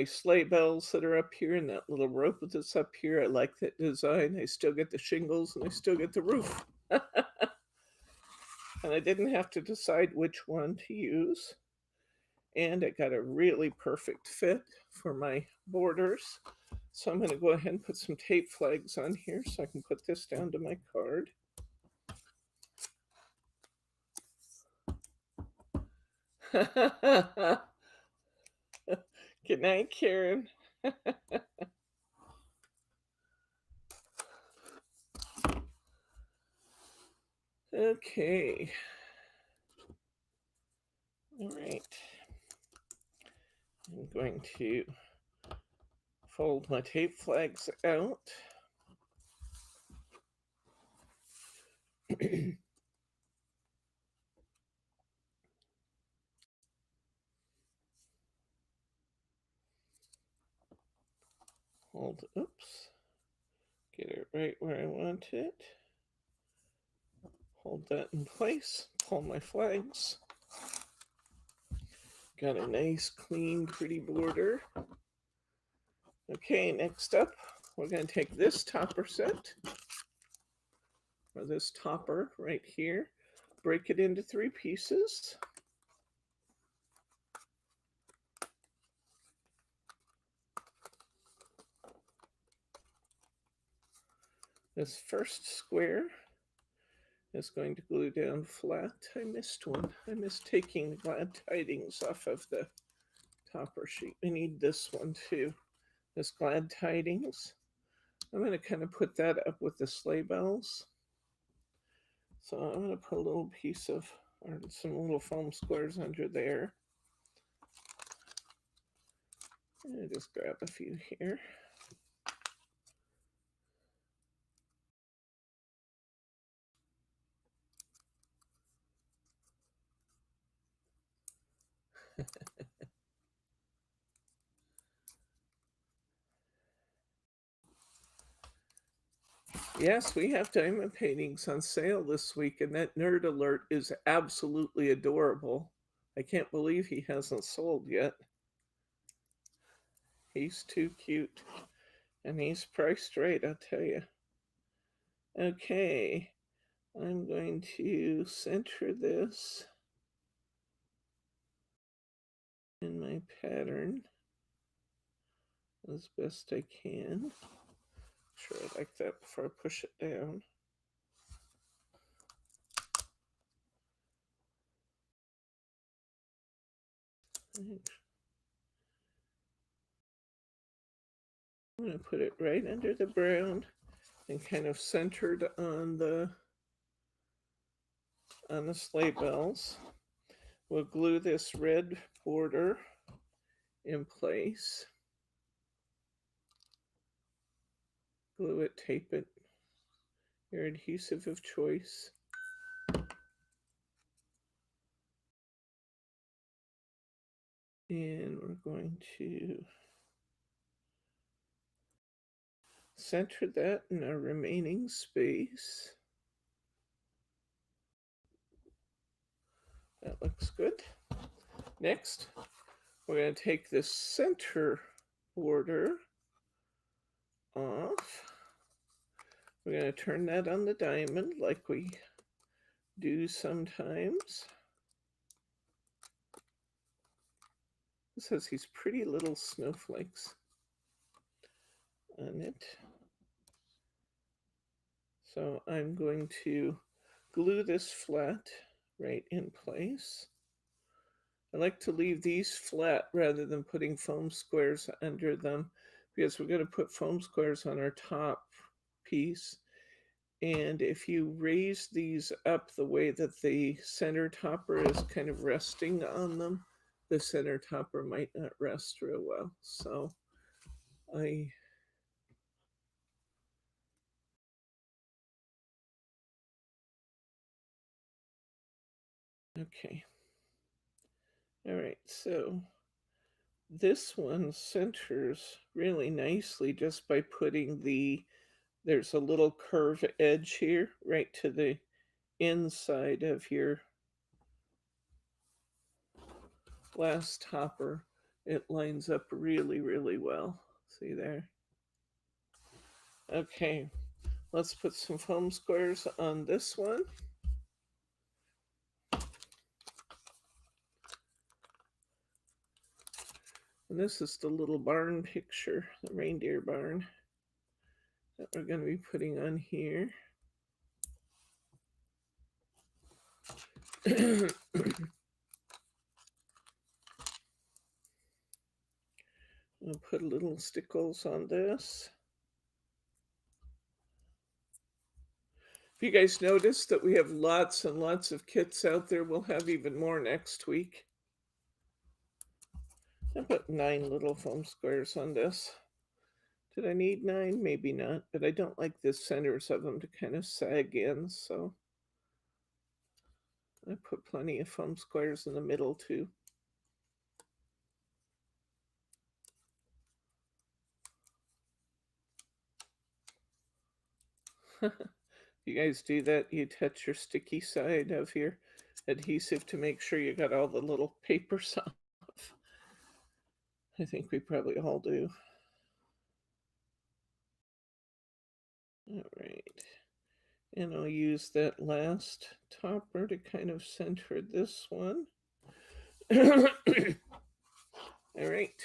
sleigh bells that are up here and that little rope that's up here. I like that design. I still get the shingles and I still get the roof. And I didn't have to decide which one to use. And it got a really perfect fit for my borders. So I'm going to go ahead and put some tape flags on here so I can put this down to my card. Good night, Karen. Okay. All right. I'm going to fold my tape flags out. Hold, oops. Get it right where I want it. Hold that in place. Pull my flags. Got a nice, clean, pretty border. Okay, next up, we're going to take this topper set, or this topper right here, break it into 3 pieces. This first square is going to glue down flat. I missed one. I missed taking the glad tidings off of the topper sheet. We need this one too. This glad tidings. I'm going to kind of put that up with the sleigh bells. So I'm going to put a little piece of, or some little foam squares under there. And just grab a few here. Yes, we have diamond paintings on sale this week, and that Nerd Alert is absolutely adorable. I can't believe he hasn't sold yet. He's too cute, and he's priced right, I'll tell you. Okay, I'm going to center this in my pattern as best I can. Sure, I like that before I push it down. I'm going to put it right under the brown and kind of centered on the sleigh bells. We'll glue this red border in place. Glue it, tape it, your adhesive of choice. And we're going to center that in our remaining space. That looks good. Next, we're going to take this center border off. We're going to turn that on the diamond like we do sometimes. This has these pretty little snowflakes on it. So I'm going to glue this flat right in place. I like to leave these flat rather than putting foam squares under them, because we're going to put foam squares on our top piece. And if you raise these up the way that the center topper is kind of resting on them, the center topper might not rest real well. So okay. All right, so this one centers really nicely just by putting there's a little curve edge here right to the inside of your glass topper. It lines up really, really well. See there? Okay, let's put some foam squares on this one. And this is the little barn picture, the reindeer barn that we're going to be putting on here. I'll put little stickles on this. If you guys notice that we have lots and lots of kits out there, we'll have even more next week. I put 9 little foam squares on this. Did I need 9? Maybe not, but I don't like the centers of them to kind of sag in, so I put plenty of foam squares in the middle too. You guys do that, you touch your sticky side of your adhesive to make sure you got all the little papers off. I think we probably all do. All right. And I'll use that last topper to kind of center this one. All right.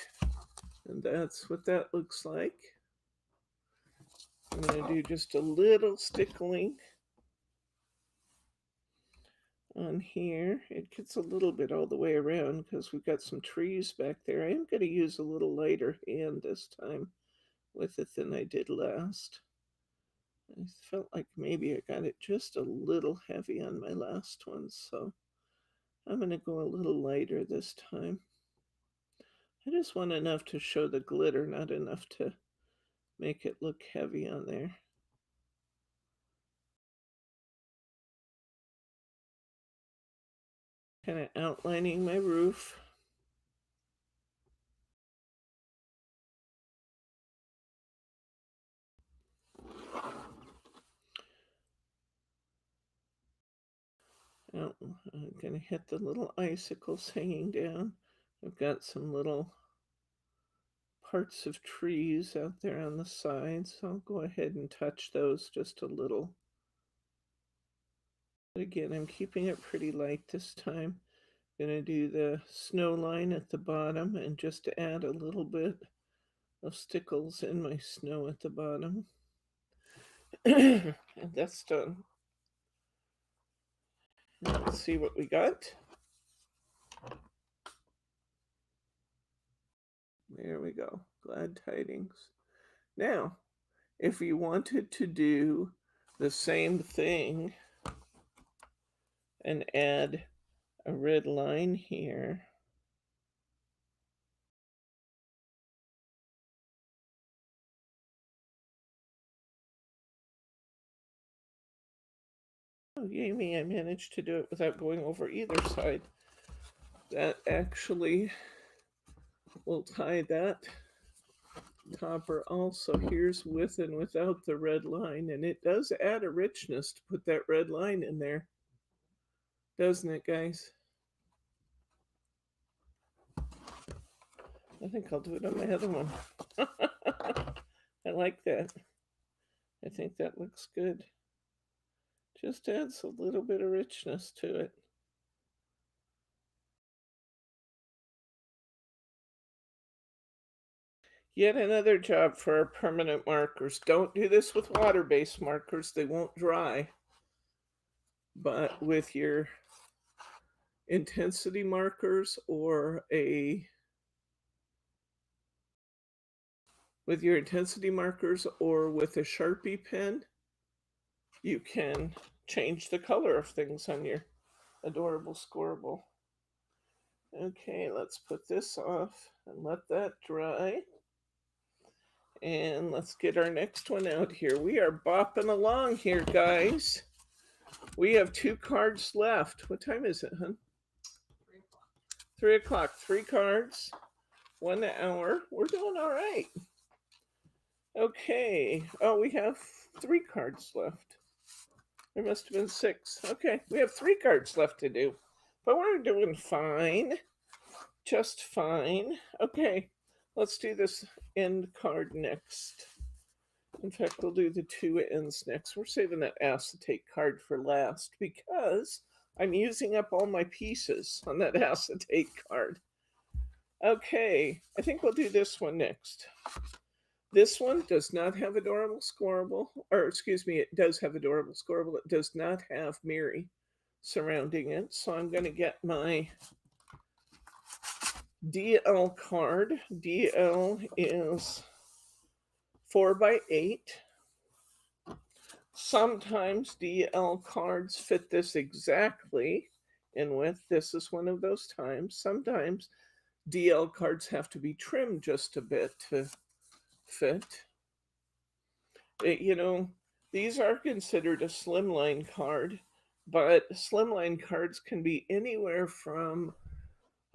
And that's what that looks like. I'm going to do just a little stickling on here. It gets a little bit all the way around because we've got some trees back there. I am going to use a little lighter hand this time with it than I did last. I felt like maybe I got it just a little heavy on my last one, so I'm going to go a little lighter this time. I just want enough to show the glitter, not enough to make it look heavy on there. Kind of outlining my roof. Oh, I'm going to hit the little icicles hanging down. I've got some little parts of trees out there on the sides, so I'll go ahead and touch those just a little. But again, I'm keeping it pretty light this time. I'm going to do the snow line at the bottom and just to add a little bit of stickles in my snow at the bottom. And that's done. Let's see what we got. There we go. Glad tidings. Now, if you wanted to do the same thing and add a red line here, oh, yay me, I managed to do it without going over either side. That actually will tie that topper also. Here's with and without the red line, and it does add a richness to put that red line in there, doesn't it, guys? I think I'll do it on my other one. I like that. I think that looks good. Just adds a little bit of richness to it. Yet another job for our permanent markers. Don't do this with water-based markers. They won't dry. But with your intensity markers or a with a Sharpie pen, you can change the color of things on your adorable scoreable. Okay, let's put this off and let that dry. And let's get our next one out here. We are bopping along here, guys. We have 2 cards left. What time is it, hun? 3 o'clock. 3 cards, 1 hour. We're doing all right. Okay. Oh, we have 3 cards left. There must have been 6. Okay, we have 3 cards left to do. But we're doing fine. Just fine. Okay, let's do this end card next. In fact, we'll do the 2 ends next. We're saving that acetate card for last because I'm using up all my pieces on that acetate card. Okay, I think we'll do this one next. This one does not have adorable scoreable, or excuse me, it does have adorable scoreable. It does not have Mary surrounding it. So I'm going to get my DL card. DL is 4x8. Sometimes DL cards fit this exactly in width. This is one of those times. Sometimes DL cards have to be trimmed just a bit to fit. You know, these are considered a slimline card, but slimline cards can be anywhere from,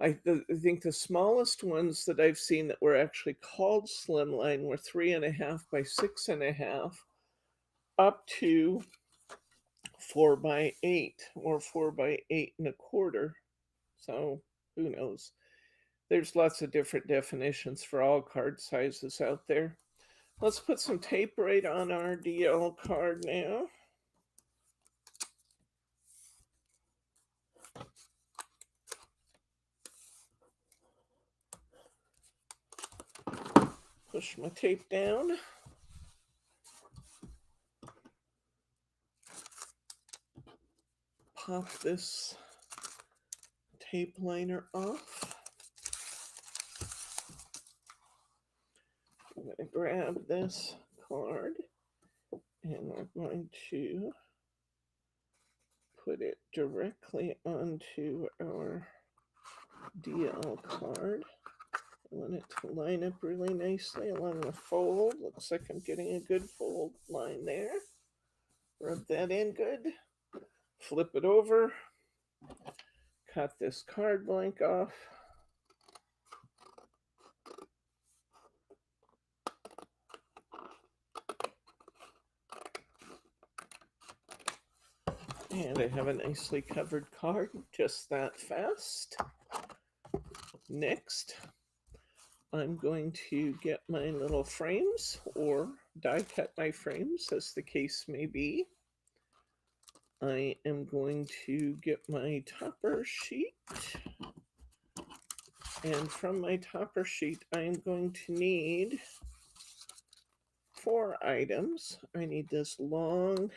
I think the smallest ones that I've seen that were actually called slimline were 3.5 by 6.5, up to 4x8 or 4x8.25. So who knows? There's lots of different definitions for all card sizes out there. Let's put some tape right on our DL card now. Push my tape down. Pop this tape liner off. I'm going to grab this card and we're going to put it directly onto our DL card. I want it to line up really nicely along the fold. Looks like I'm getting a good fold line there. Rub that in good. Flip it over. Cut this card blank off. And I have a nicely covered card, just that fast. Next, I'm going to get my little frames or die cut my frames, as the case may be. I am going to get my topper sheet. And from my topper sheet, I am going to need 4 items. I need this long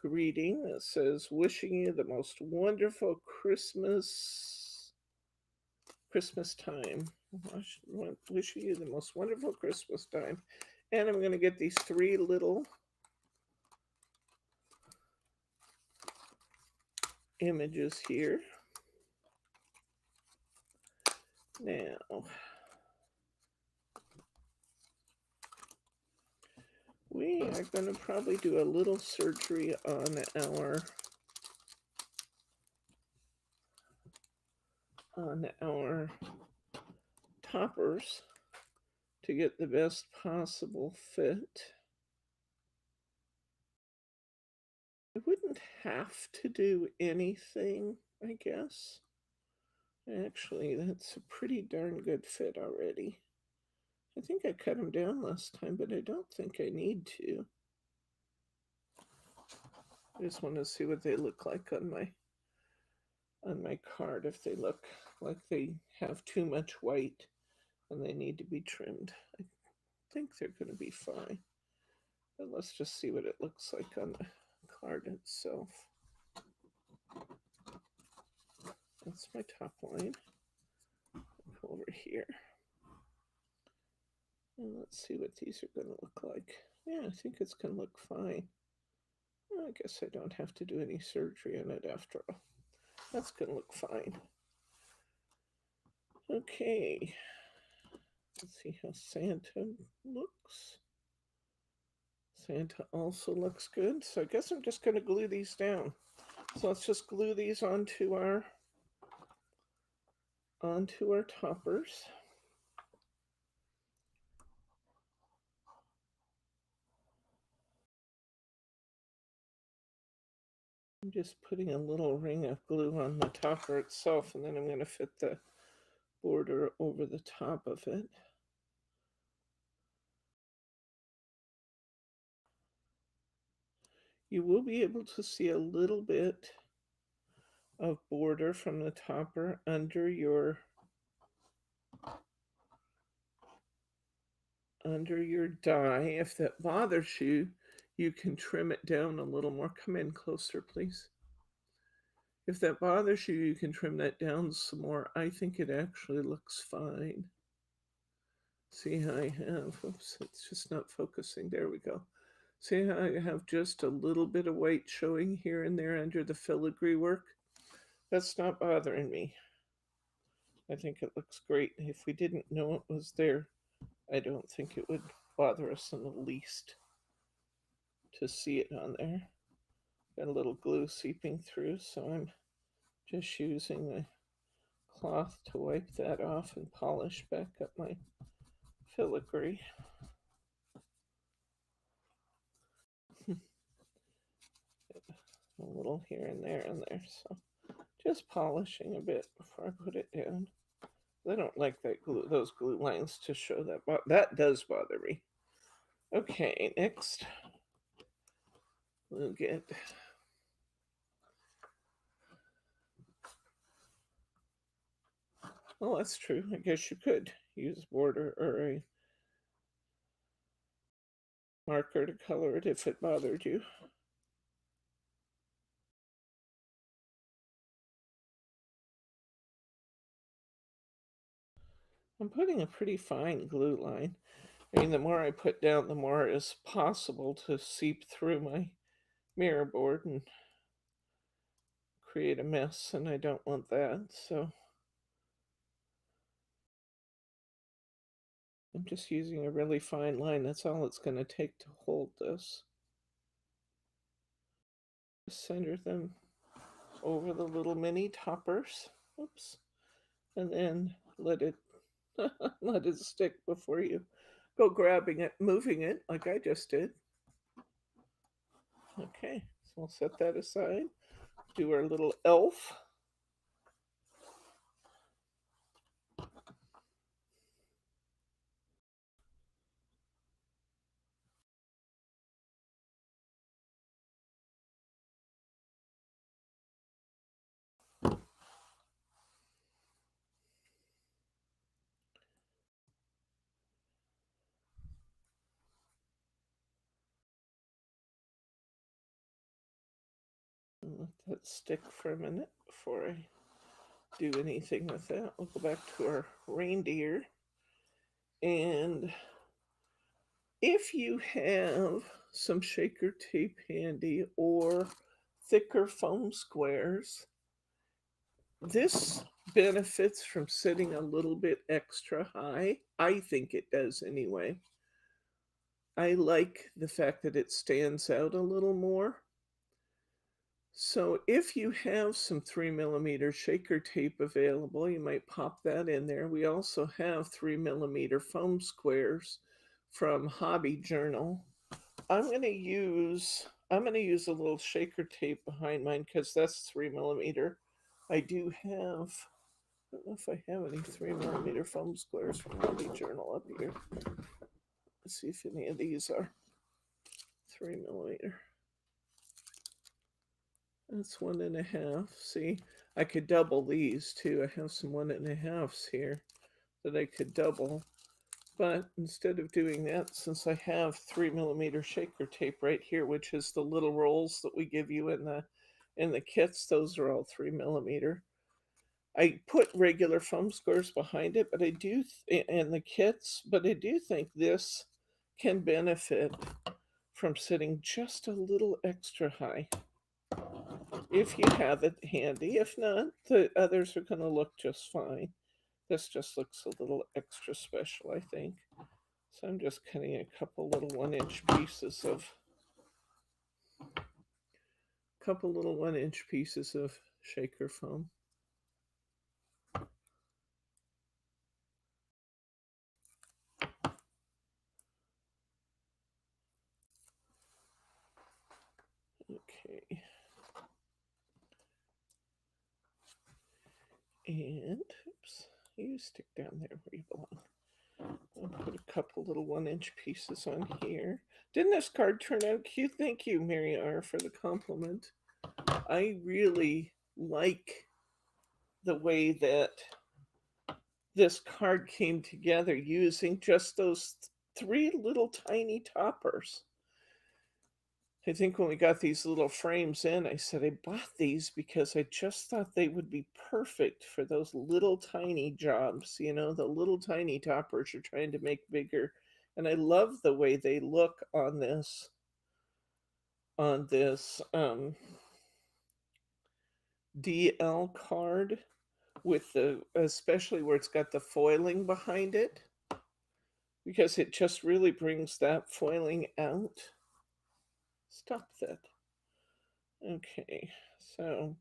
greeting that says, wishing you the most wonderful Christmas time. Wishing you the most wonderful Christmas time. And I'm going to get these 3 little images here. Now, we are going to probably do a little surgery on our toppers to get the best possible fit. I wouldn't have to do anything, I guess. Actually, that's a pretty darn good fit already. I think I cut them down last time, but I don't think I need to. I just want to see what they look like on my card, if they look like they have too much white and they need to be trimmed. I think they're going to be fine. But let's just see what it looks like on the card itself. That's my top line. Go over here. And let's see what these are going to look like. Yeah, I think it's going to look fine. Well, I guess I don't have to do any surgery on it after all. That's going to look fine. Okay. Let's see how Santa looks. Santa also looks good. So I guess I'm just going to glue these down. So let's just glue these onto our toppers. I'm just putting a little ring of glue on the topper itself, and then I'm going to fit the border over the top of it. You will be able to see a little bit of border from the topper under your die. If that bothers you, you can trim it down a little more. Come in closer, please. If that bothers you, you can trim that down some more. I think it actually looks fine. See how I have, oops, it's just not focusing. There we go. See how I have just a little bit of white showing here and there under the filigree work? That's not bothering me. I think it looks great. If we didn't know it was there, I don't think it would bother us in the least to see it on there. Got a little glue seeping through, so I'm just using the cloth to wipe that off and polish back up my filigree. A little here and there, so just polishing a bit before I put it down. I don't like that glue, those glue lines to show that, but that does bother me. Okay, next we'll get well, that's true. I guess you could use border or a marker to color it if it bothered you. I'm putting a pretty fine glue line. I mean, the more I put down, the more it is possible to seep through my mirror board and create a mess, and I don't want that, so I'm just using a really fine line. That's all it's going to take to hold this. Just center them over the little mini toppers. Oops. And then let it let it stick before you go grabbing it, moving it like I just did. Okay, so we'll set that aside. Do our little elf. Let that stick for a minute before I do anything with that. We'll go back to our reindeer. And if you have some shaker tape handy or thicker foam squares, this benefits from sitting a little bit extra high. I think it does anyway. I like the fact that it stands out a little more. So if you have some 3mm shaker tape available, you might pop that in there. We also have 3mm foam squares from Hobby Journal. I'm gonna use a little shaker tape behind mine because that's 3mm. I do have, I don't know if I have any 3mm foam squares from Hobby Journal up here. Let's see if any of these are 3mm. That's 1.5. See, I could double these too. I have some 1.5s here that I could double. But instead of doing that, since I have 3mm shaker tape right here, which is the little rolls that we give you in the kits, those are all 3mm. I put regular foam squares behind it, but I do in the kits, but I do think this can benefit from sitting just a little extra high. If you have it handy. If not, the others are going to look just fine. This just looks a little extra special, I think. So I'm just cutting a couple little 1-inch pieces of shaker foam. Okay. And oops, you stick down there where you belong. I'll put a couple little 1-inch pieces on here. Didn't this card turn out cute? Thank you, Mary R, for the compliment. I really like the way that this card came together using just those 3 little tiny toppers. I think when we got these little frames in, I said I bought these because I just thought they would be perfect for those little tiny jobs, the little tiny toppers you're trying to make bigger. And I love the way they look on this DL card with especially where it's got the foiling behind it, because it just really brings that foiling out. Stop that. Okay, so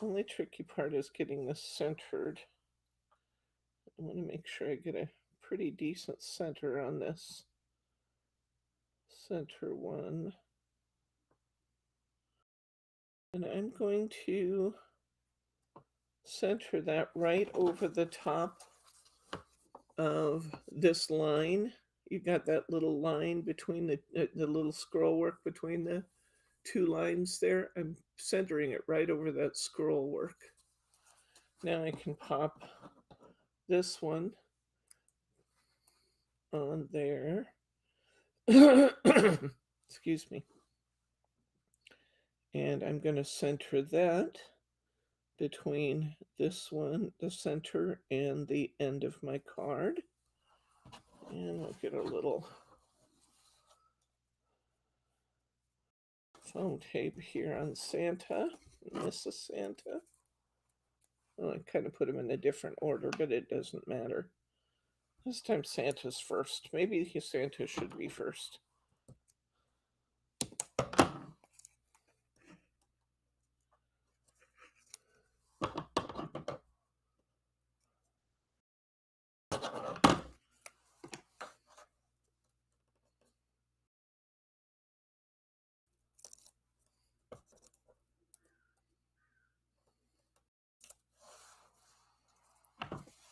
only tricky part is getting this centered. I want to make sure I get a pretty decent center on this. Center one. And I'm going to center that right over the top of this line. You got that little line between the little scroll work between the 2 lines there. I'm centering it right over that scroll work. Now I can pop this one on there. Excuse me. And I'm going to center that between this one, the center, and the end of my card. And I'll get a little foam tape here on Santa, Mrs. Santa. Well, I kind of put them in a different order, but it doesn't matter. This time Santa's first. Maybe Santa should be first.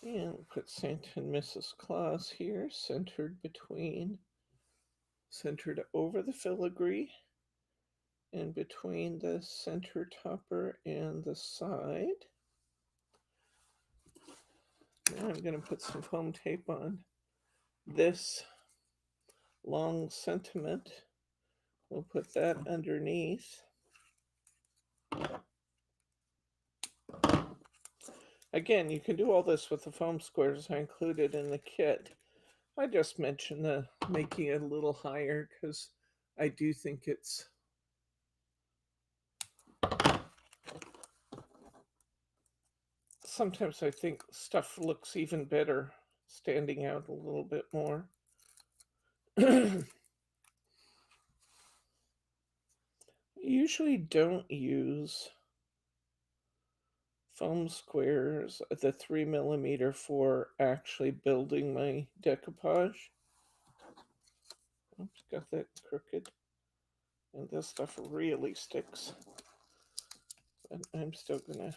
And put Santa and Mrs. Claus here, centered over the filigree and between the center topper and the side. Now I'm going to put some foam tape on this long sentiment. We'll put that underneath. Again, you can do all this with the foam squares I included in the kit. I just mentioned making it a little higher because I do think it's sometimes I think stuff looks even better standing out a little bit more. Usually don't use foam squares at the 3mm for actually building my decoupage. Oops, got that crooked. And this stuff really sticks. But I'm still gonna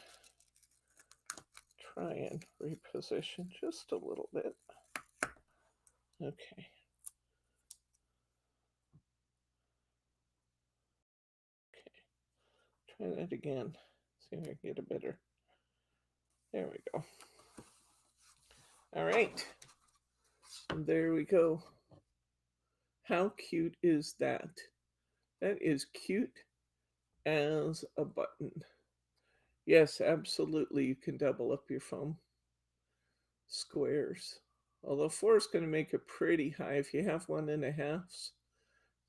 try and reposition just a little bit. Okay. Try that again. See if I can get it better. There we go. All right. There we go. How cute is that? That is cute as a button. Yes, absolutely. You can double up your foam squares. Although 4 is going to make it pretty high. If you have 1.5s,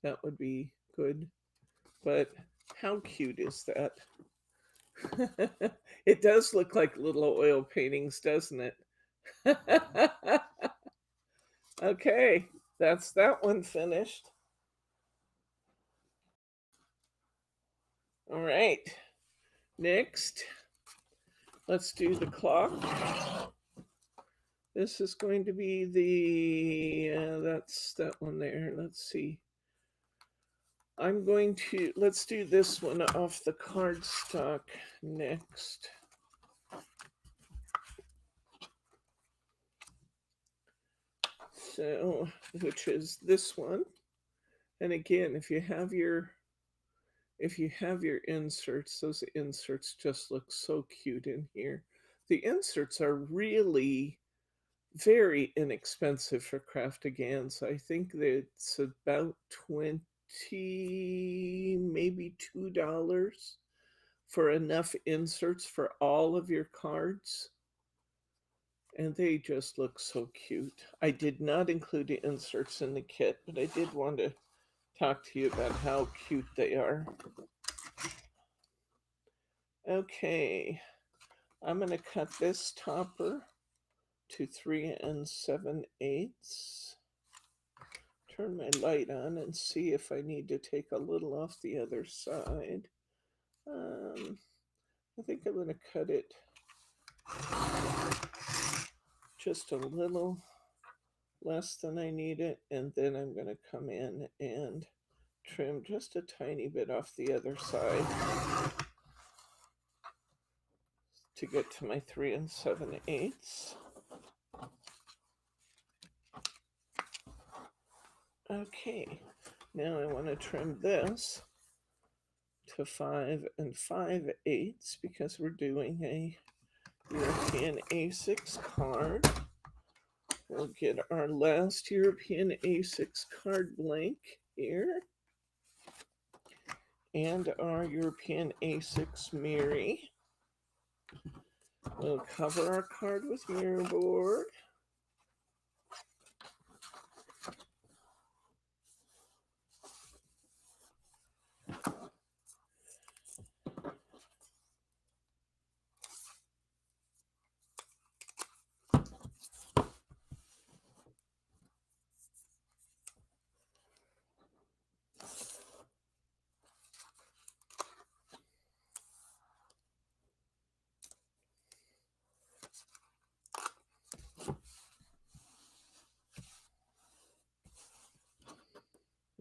that would be good. But how cute is that? It does look like little oil paintings, doesn't it? Okay, that's that one finished. All right, next, let's do the clock. This is going to be that's that one there. Let's see. Let's do this one off the cardstock next. So, which is this one. And again, if you have your inserts, those inserts just look so cute in here. The inserts are really very inexpensive for Craftigans. I think that it's about 20, maybe $2 for enough inserts for all of your cards. And they just look so cute. I did not include the inserts in the kit, but I did want to talk to you about how cute they are. Okay, I'm going to cut this topper to 3 7/8. Turn my light on and see if I need to take a little off the other side. I think I'm going to cut it just a little less than I need it, and then I'm going to come in and trim just a tiny bit off the other side to get to my 3 7/8. Okay, now I want to trim this to 5 5/8 because we're doing a European A6 card. We'll get our last European A6 card blank here. And our European A6 Miri. We'll cover our card with mirror board.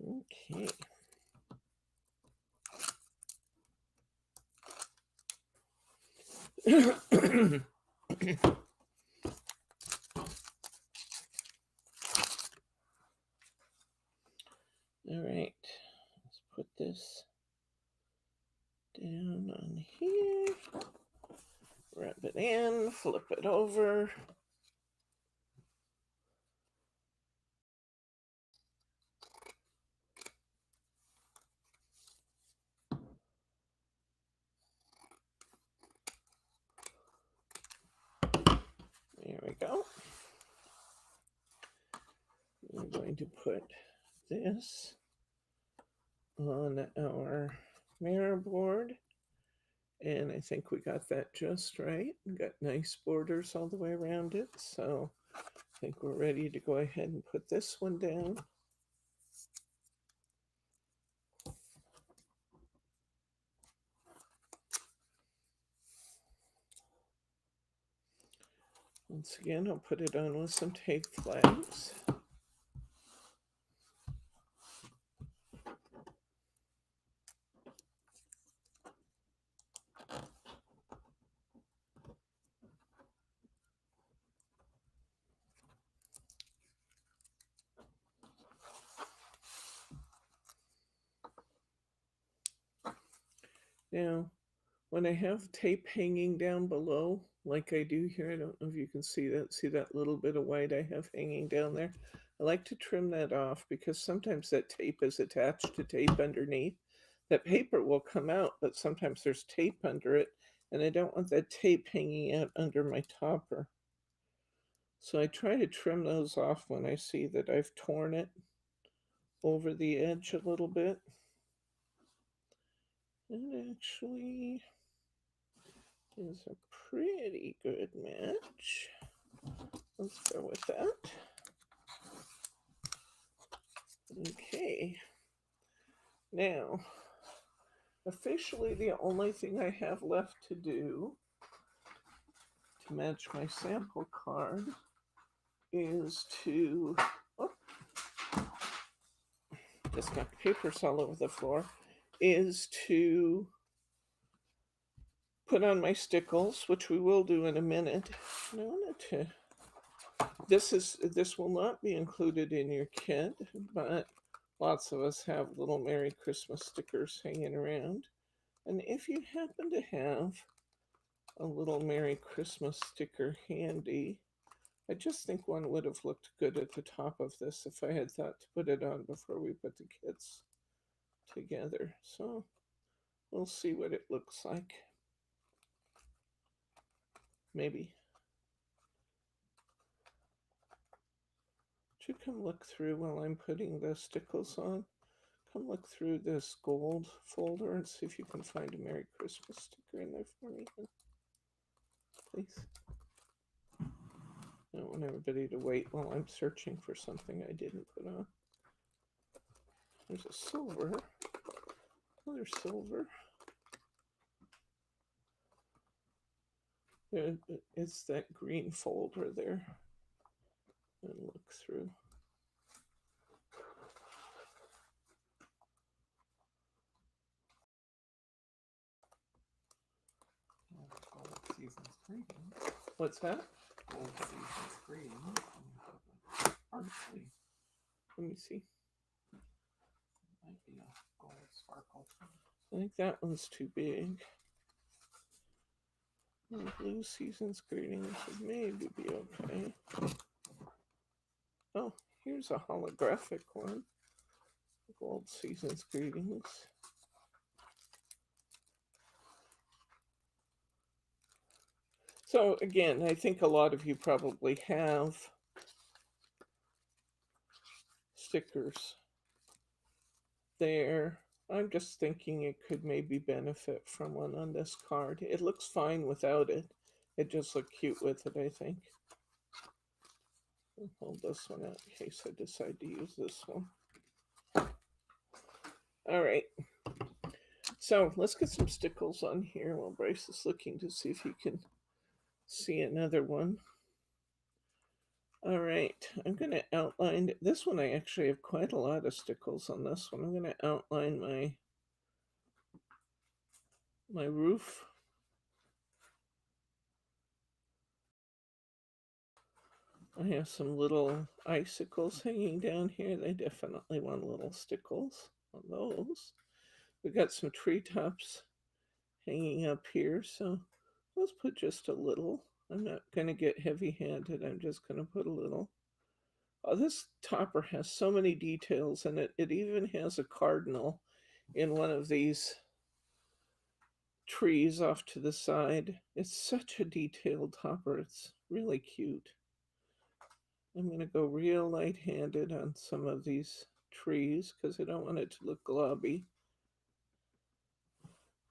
Okay. All right, let's put this down on here, wrap it in, flip it over. There we go. to put this on our mirror board. And I think we got that just right. We got nice borders all the way around it. So I think we're ready to go ahead and put this one down. Once again, I'll put it on with some tape flags. Now, when I have tape hanging down below, like I do here, I don't know if you can see that little bit of white I have hanging down there. I like to trim that off because sometimes that tape is attached to tape underneath. That paper will come out, but sometimes there's tape under it, and I don't want that tape hanging out under my topper. So I try to trim those off when I see that I've torn it over the edge a little bit. And actually is a pretty good match. Let's go with that. Okay. Now, officially the only thing I have left to do to match my sample card is to, just got papers all over the floor, is to put on my stickles, which we will do in a minute. And I wanted to, this will not be included in your kit, but lots of us have little Merry Christmas stickers hanging around. And if you happen to have a little Merry Christmas sticker handy, I just think one would have looked good at the top of this if I had thought to put it on before we put the kits together. So we'll see what it looks like. Maybe. Would you come look through while I'm putting the stickles on? Come look through this gold folder and see if you can find a Merry Christmas sticker in there for me, please. I don't want everybody to wait while I'm searching for something I didn't put on. There's a silver. Another silver. It's that green folder there. And look through. Gold Season's Greeting. What's that? Gold Season's Greeting. Parsley. Let me see. Might be a gold sparkle. I think that one's too big. Blue Season's Greetings would maybe be okay. Oh, here's a holographic one. Gold Season's Greetings. So again, I think a lot of you probably have stickers there. I'm just thinking it could maybe benefit from one on this card. It looks fine without it. It just looked cute with it, I think. I'll hold this one out in case I decide to use this one. All right. So let's get some stickles on here while Bryce is looking to see if he can see another one. All right, I'm going to outline this one. I actually have quite a lot of stickles on this one. I'm going to outline my roof. I have some little icicles hanging down here. They definitely want little stickles on those. We got some treetops hanging up here, so let's put just a little. I'm not going to get heavy-handed. I'm just going to put a little. Oh, this topper has so many details in it. It even has a cardinal in one of these trees off to the side. It's such a detailed topper. It's really cute. I'm going to go real light-handed on some of these trees because I don't want it to look globby.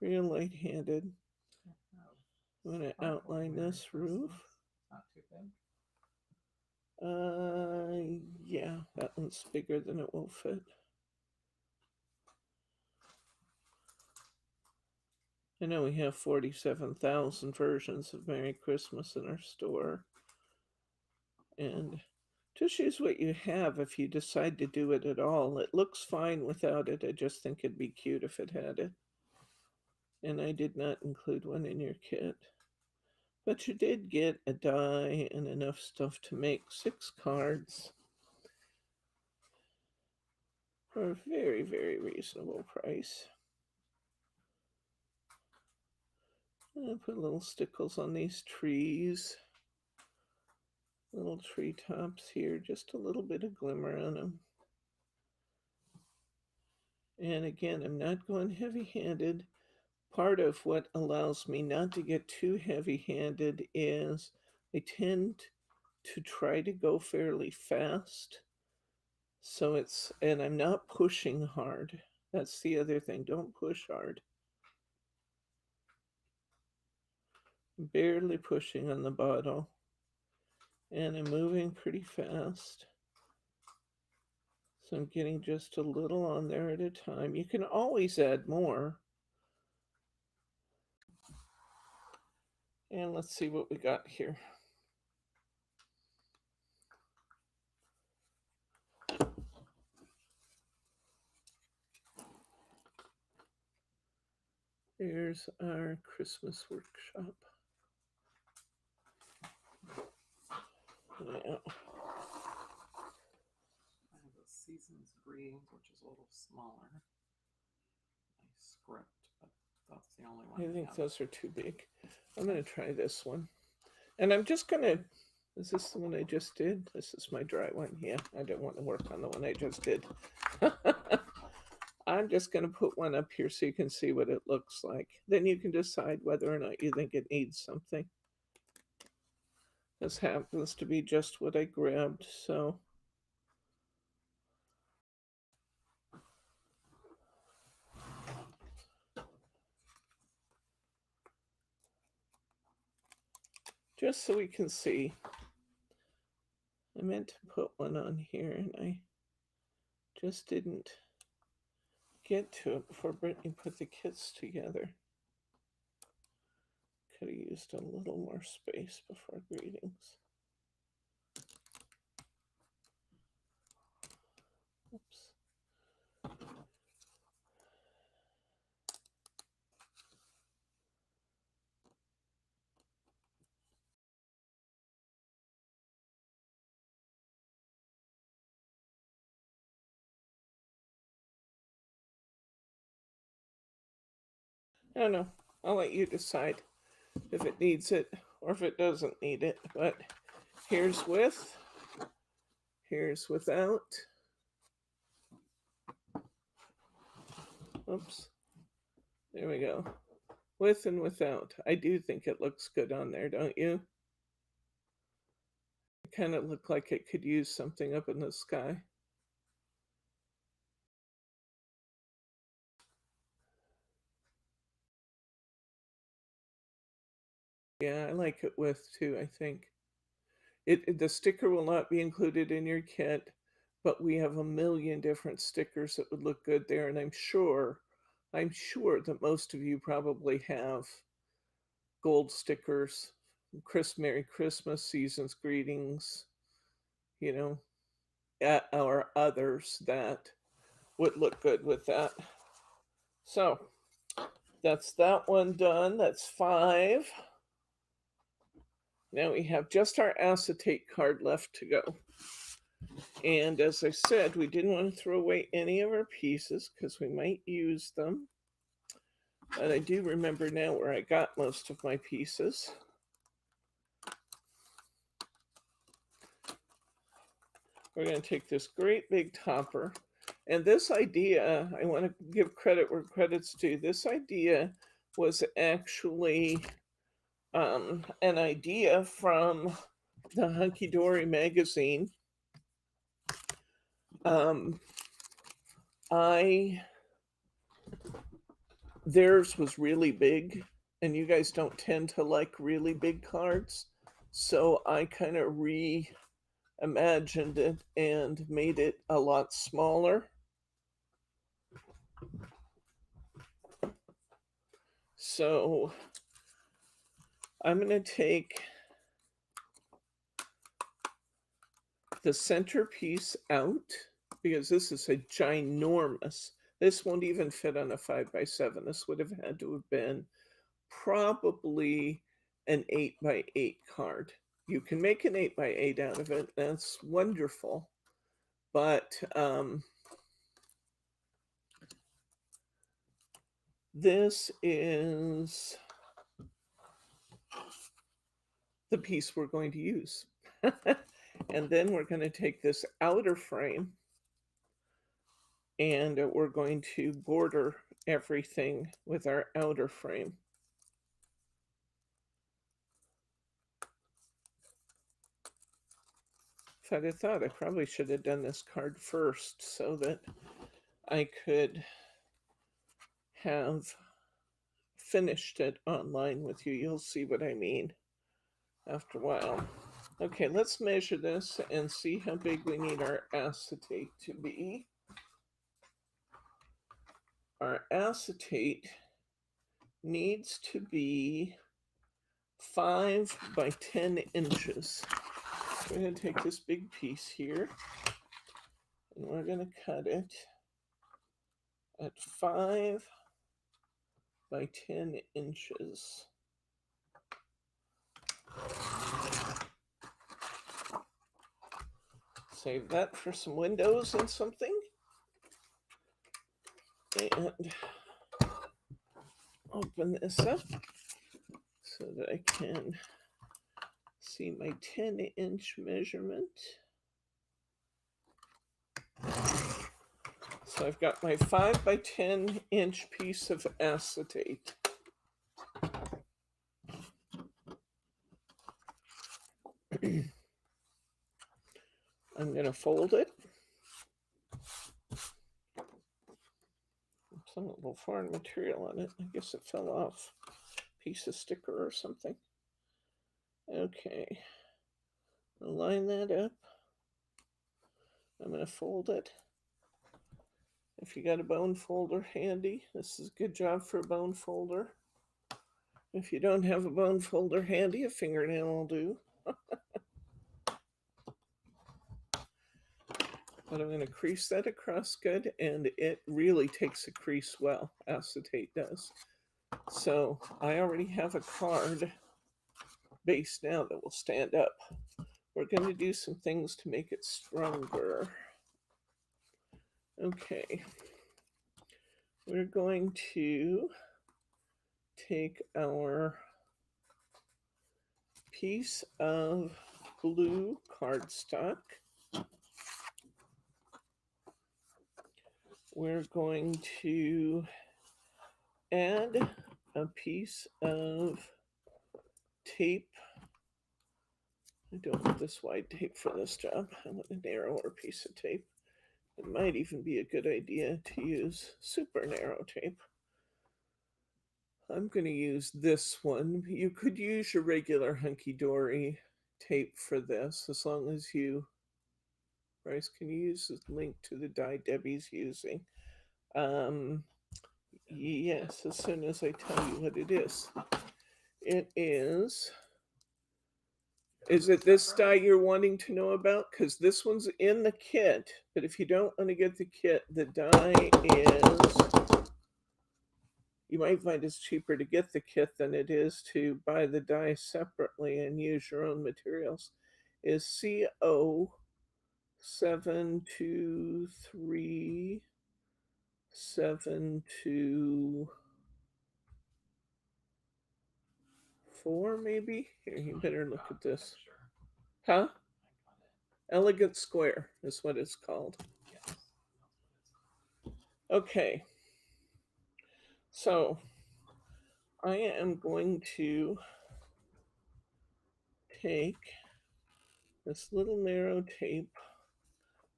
Real light-handed. I'm going to outline this roof. Not too big. Yeah, that one's bigger than it will fit. I know we have 47,000 versions of Merry Christmas in our store. And just use what you have if you decide to do it at all. It looks fine without it. I just think it'd be cute if it had it. And I did not include one in your kit. But you did get a die and enough stuff to make 6 cards for a very, very reasonable price. I'll put little stickles on these trees. Little tree tops here, just a little bit of glimmer on them. And again, I'm not going heavy-handed. Part of what allows me not to get too heavy-handed is I tend to try to go fairly fast. So and I'm not pushing hard. That's the other thing. Don't push hard. Barely pushing on the bottle. And I'm moving pretty fast. So I'm getting just a little on there at a time. You can always add more. And let's see what we got here. There's our Christmas workshop. Yeah. I have a Season's Greetings, which is a little smaller. A script, but that's the only one. I think those are too big. I'm going to try this one. And I'm just going to, is this the one I just did? This is my dry one. Yeah, I didn't want to work on the one I just did. I'm just going to put one up here so you can see what it looks like. Then you can decide whether or not you think it needs something. This happens to be just what I grabbed, so. Just so we can see. I meant to put one on here and I just didn't get to it before Brittany put the kits together. Could have used a little more space before greetings. Oops. I don't know. I'll let you decide if it needs it or if it doesn't need it. But here's with, here's without. Oops. There we go. With and without. I do think it looks good on there, don't you? It kind of looked like it could use something up in the sky. Yeah, I like it with too, I think. The sticker will not be included in your kit, but we have a million different stickers that would look good there, and I'm sure that most of you probably have gold stickers, Merry Christmas, Season's Greetings, you know, or others that would look good with that. So that's that one done. That's 5. Now we have just our acetate card left to go. And as I said, we didn't want to throw away any of our pieces because we might use them. But I do remember now where I got most of my pieces. We're going to take this great big topper. And this idea, I want to give credit where credit's due. This idea was actually an idea from the Hunkydory magazine. Theirs was really big, and you guys don't tend to like really big cards, so I kind of reimagined it and made it a lot smaller. So I'm going to take the centerpiece out because this is a ginormous. This won't even fit on a 5x7. This would have had to have been probably an 8x8 card. You can make an 8x8 out of it. That's wonderful. But this is the piece we're going to use. And then we're going to take this outer frame and we're going to border everything with our outer frame. If I'd have thought, I probably should have done this card first so that I could have finished it online with you. You'll see what I mean after a while. Okay, let's measure this and see how big we need our acetate to be. Our acetate needs to be 5 by 10 inches. We're going to take this big piece here and we're going to cut it at 5 by 10 inches. Save that for some windows and something. And open this up so that I can see my 10-inch measurement. So I've got my 5 by 10 inch piece of acetate. I'm going to fold it. Some little foreign material on it. I guess it fell off. Piece of sticker or something. Okay. I'll line that up. I'm going to fold it. If you got a bone folder handy, this is a good job for a bone folder. If you don't have a bone folder handy, a fingernail will do. But I'm going to crease that across good, and it really takes a crease well. Acetate does. So I already have a card base now that will stand up. We're going to do some things to make it stronger. Okay. We're going to take our piece of blue cardstock. We're going to add a piece of tape. I don't want this wide tape for this job. I want a narrower piece of tape. It might even be a good idea to use super narrow tape. I'm going to use this one. You could use your regular Hunkydory tape for this, as long as you, Bryce, can you use the link to the die Debbie's using? Yes, as soon as I tell you what it is. It is it this die you're wanting to know about? Because this one's in the kit, but if you don't want to get the kit, the die is, you might find it's cheaper to get the kit than it is to buy the die separately and use your own materials, is CO72372 4, maybe? Here, you better look at this. Huh? Elegant Square is what it's called. Okay. So I am going to take this little narrow tape.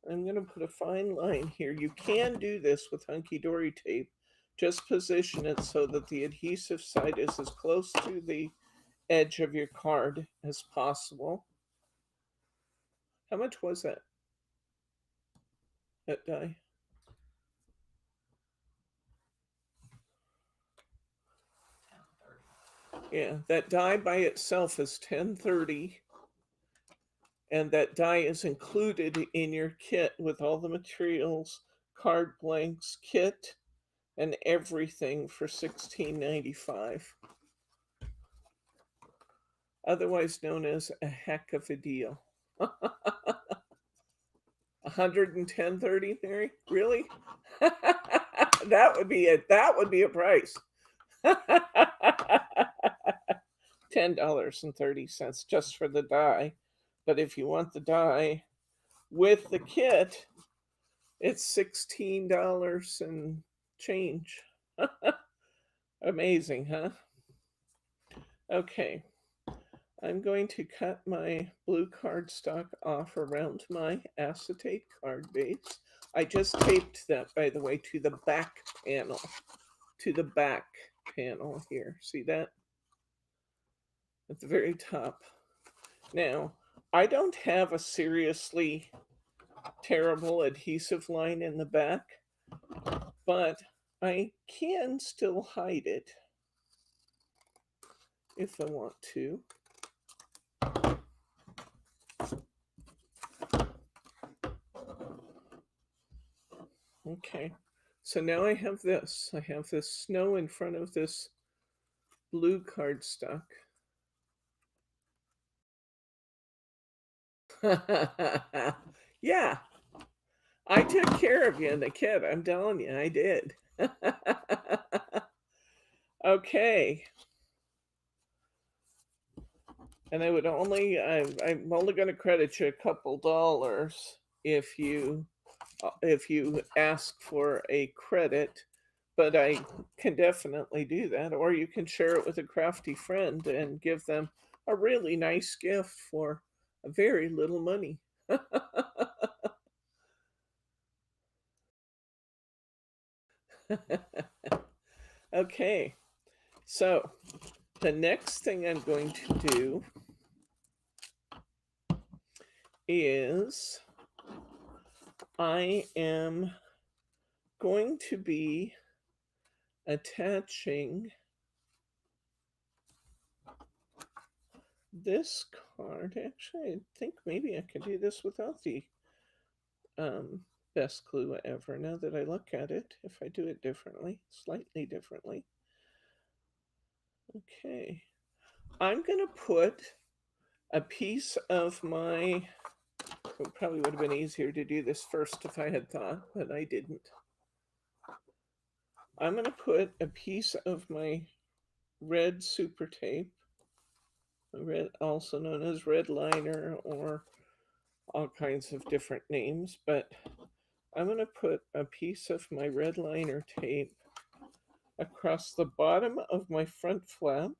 I'm going to put a fine line here. You can do this with Hunkydory tape. Just position it so that the adhesive side is as close to the edge of your card as possible. How much was that die? Yeah, that die by itself is $10.30. And that die is included in your kit with all the materials, card blanks, kit, and everything for $16.95. Otherwise known as a heck of a deal. $110.30, Mary? Really? That would be it. That would be a price. $10.30 just for the die. But if you want the die with the kit, it's $16 and change. Amazing, huh? Okay. I'm going to cut my blue cardstock off around my acetate card base. I just taped that, by the way, to the back panel. To the back panel here. See that? At the very top. Now, I don't have a seriously terrible adhesive line in the back, but I can still hide it if I want to. Okay, so now I have this. I have this snow in front of this blue cardstock. Yeah, I took care of you in the kit. I'm telling you, I did. Okay. And I would only, I'm only going to credit you a couple dollars if you ask for a credit, but I can definitely do that. Or you can share it with a crafty friend and give them a really nice gift for a very little money. Okay, so the next thing I'm going to do is I am going to be attaching this card. Actually, I think maybe I can do this without the best glue ever, now that I look at it, if I do it differently, slightly differently. Okay, I'm going to put a piece of my, it probably would have been easier to do this first if I had thought, but I didn't. I'm going to put a piece of my red super tape, red, also known as red liner, or all kinds of different names, but I'm going to put a piece of my red liner tape across the bottom of my front flap.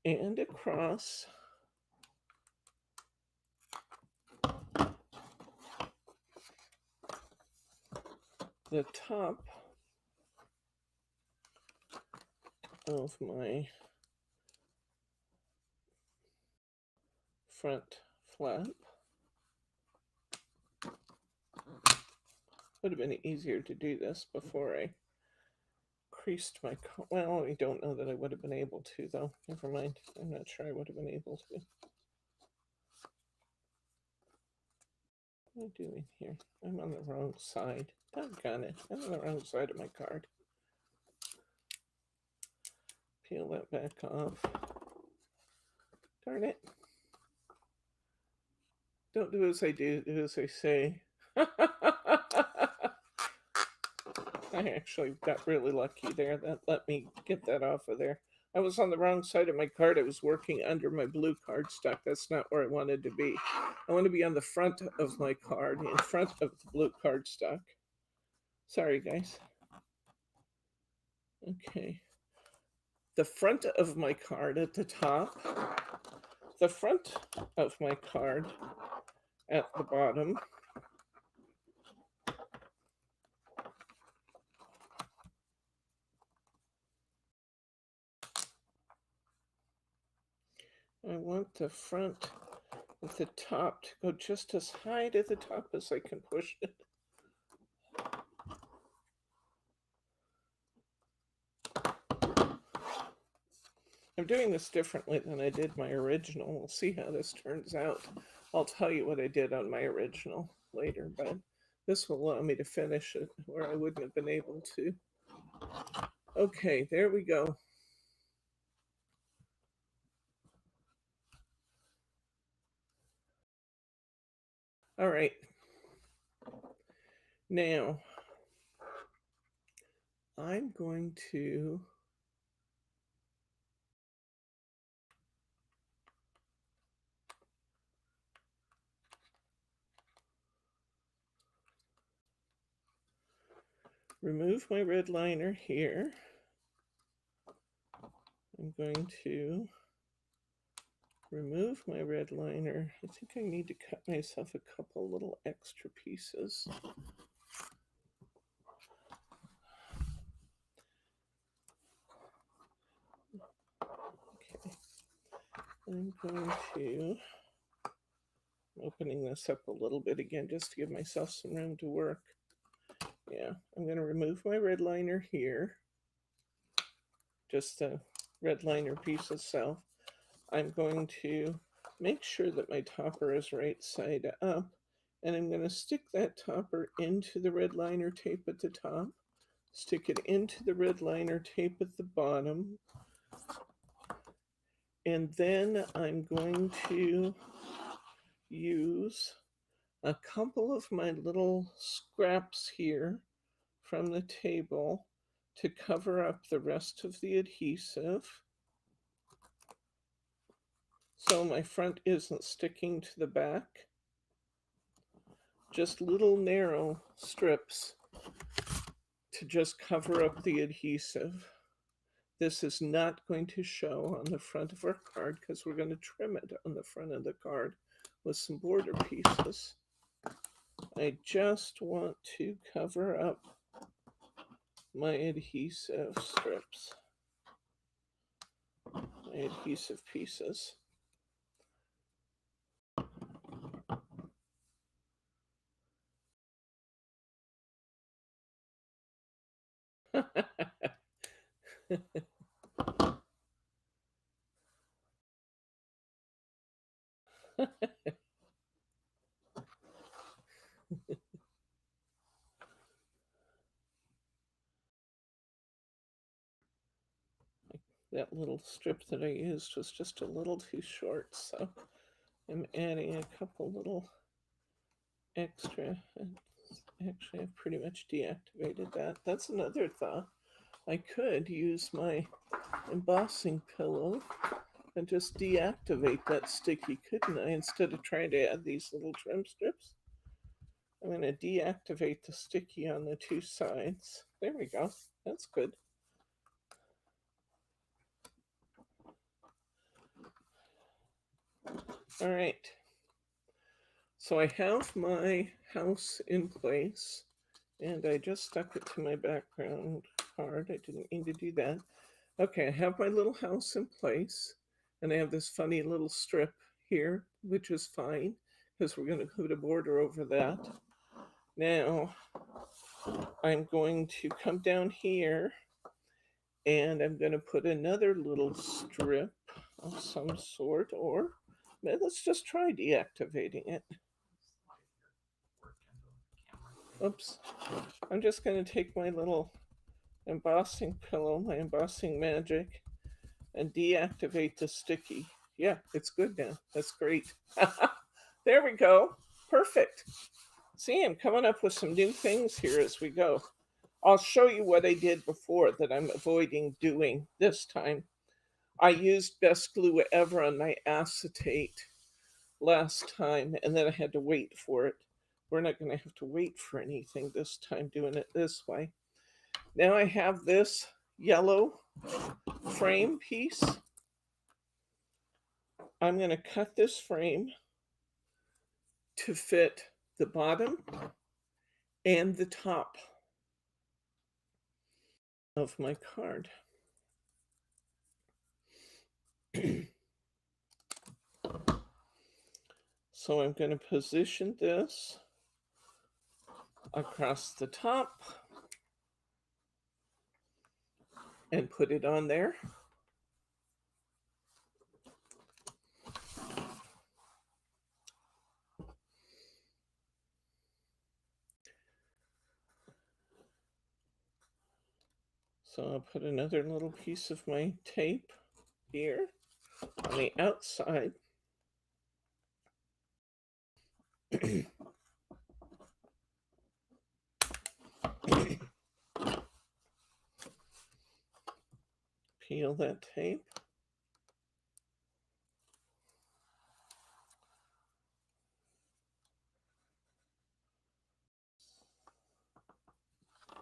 And across the top of my front flap. Would have been easier to do this before I creased my, well, I don't know that I would have been able to, though. Never mind. I'm not sure I would have been able to. What am I doing here? I'm on the wrong side. Doggone it. I'm on the wrong side of my card. Peel that back off. Darn it. Don't do as I do, do as I say. I actually got really lucky there. That let me get that off of there. I was on the wrong side of my card. I was working under my blue cardstock. That's not where I wanted to be. I want to be on the front of my card, in front of the blue cardstock. Sorry, guys. Okay. The front of my card at the top, the front of my card at the bottom. I want the front of the top to go just as high to the top as I can push it. I'm doing this differently than I did my original. We'll see how this turns out. I'll tell you what I did on my original later, but this will allow me to finish it where I wouldn't have been able to. Okay, there we go. All right. Now, I'm going to remove my red liner here. I'm going to remove my red liner. I think I need to cut myself a couple little extra pieces. Okay. I'm going to, opening this up a little bit again just to give myself some room to work. Yeah, I'm going to remove my red liner here. Just the red liner piece itself. I'm going to make sure that my topper is right side up, and I'm going to stick that topper into the red liner tape at the top, stick it into the red liner tape at the bottom, and then I'm going to use a couple of my little scraps here from the table to cover up the rest of the adhesive, so my front isn't sticking to the back. Just little narrow strips to just cover up the adhesive. This is not going to show on the front of our card because we're going to trim it on the front of the card with some border pieces. I just want to cover up my adhesive strips, my adhesive pieces. That little strip that I used was just a little too short, so I'm adding a couple little extra. Actually, I've pretty much deactivated that. That's another thought. I could use my embossing pillow and just deactivate that sticky, couldn't I? Instead of trying to add these little trim strips. I'm going to deactivate the sticky on the two sides. There we go. That's good. All right. So I have my house in place, and I just stuck it to my background card. I didn't mean to do that. Okay, I have my little house in place, and I have this funny little strip here, which is fine, because we're going to put a border over that. Now, I'm going to come down here, and I'm going to put another little strip of some sort, or let's just try deactivating it. Oops. I'm just going to take my little embossing pillow, my embossing magic, and deactivate the sticky. Yeah, it's good now. That's great. There we go. Perfect. See, I'm coming up with some new things here as we go. I'll show you what I did before that I'm avoiding doing this time. I used best glue ever on my acetate last time, and then I had to wait for it. We're not going to have to wait for anything this time doing it this way. Now I have this yellow frame piece. I'm going to cut this frame to fit the bottom and the top of my card. So I'm going to position this across the top and put it on there. So I'll put another little piece of my tape here on the outside. Peel that tape.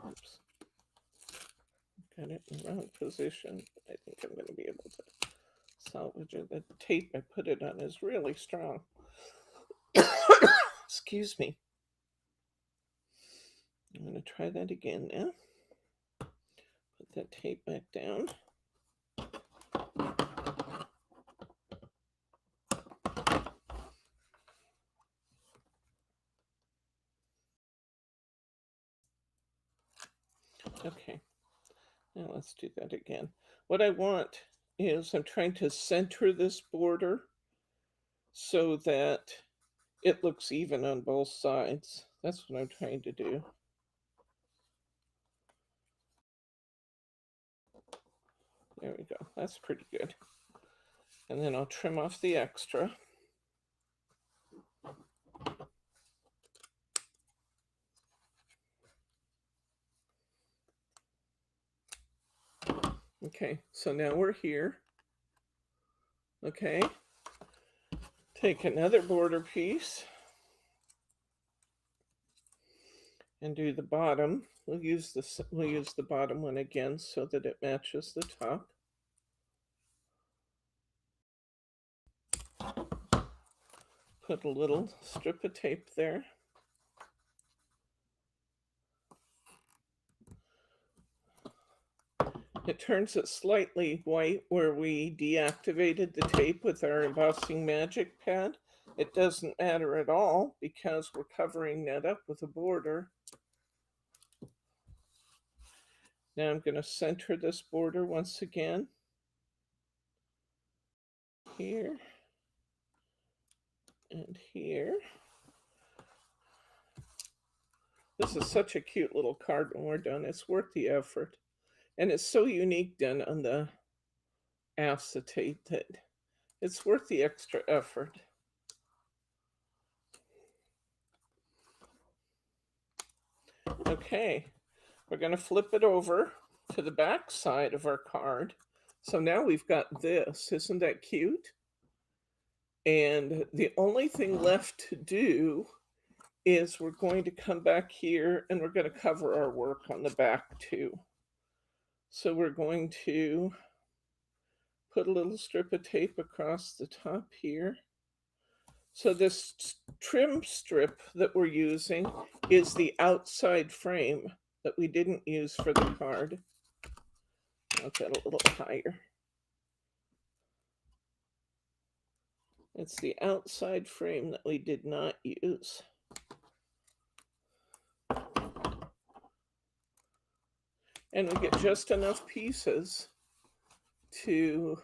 Oops. Got it in the wrong position. I think I'm going to be able to salvage it. The tape I put it on is really strong. Excuse me. I'm going to try that again now. Put that tape back down. Okay, now let's do that again. What I want is I'm trying to center this border so that it looks even on both sides. That's what I'm trying to do. There we go. That's pretty good. And then I'll trim off the extra. Okay, so now we're here. Okay, take another border piece and do the bottom. We'll use the bottom one again so that it matches the top. Put a little strip of tape there. It turns it slightly white where we deactivated the tape with our embossing magic pad. It doesn't matter at all because we're covering that up with a border. Now I'm going to center this border once again. Here and here. This is such a cute little card when we're done. It's worth the effort. And it's so unique done on the acetate that it's worth the extra effort. Okay, we're going to flip it over to the back side of our card. So now we've got this. Isn't that cute? And the only thing left to do is we're going to come back here and we're going to cover our work on the back too. So we're going to put a little strip of tape across the top here. So this trim strip that we're using is the outside frame that we didn't use for the card. I'll get a little higher. It's the outside frame that we did not use. And we get just enough pieces to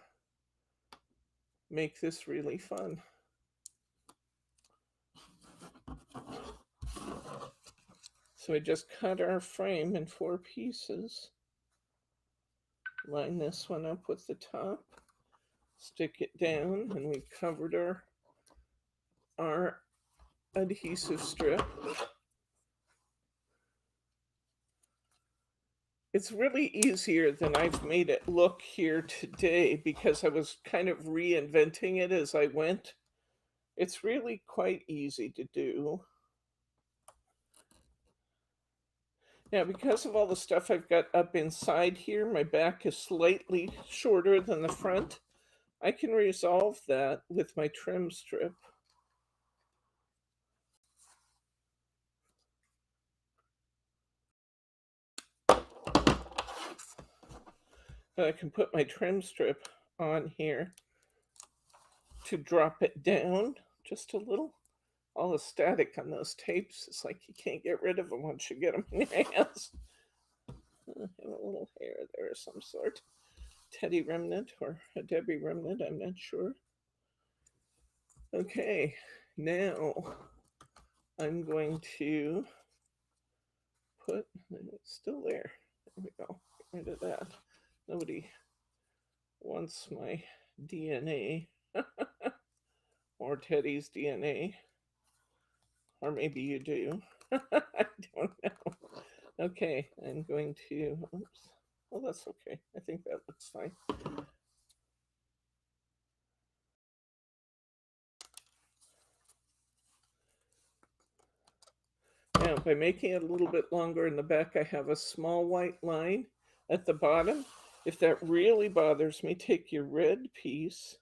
make this really fun. So we just cut our frame in 4 pieces. Line this one up with the top. Stick it down, and we covered our adhesive strip. It's really easier than I've made it look here today because I was kind of reinventing it as I went. It's really quite easy to do. Now, because of all the stuff I've got up inside here, my back is slightly shorter than the front. I can resolve that with my trim strip. And I can put my trim strip on here to drop it down just a little. All the static on those tapes, it's like you can't get rid of them once you get them in your hands. I have a little hair there of some sort. Teddy remnant or a Debbie remnant, I'm not sure. Okay, now I'm going to put, it's still there. There we go. Get rid of that. Nobody wants my DNA or Teddy's DNA. Or maybe you do. I don't know. Okay, I'm going to, oops. Well, that's okay. I think that looks fine. Now, by making it a little bit longer in the back, I have a small white line at the bottom. If that really bothers me, take your red piece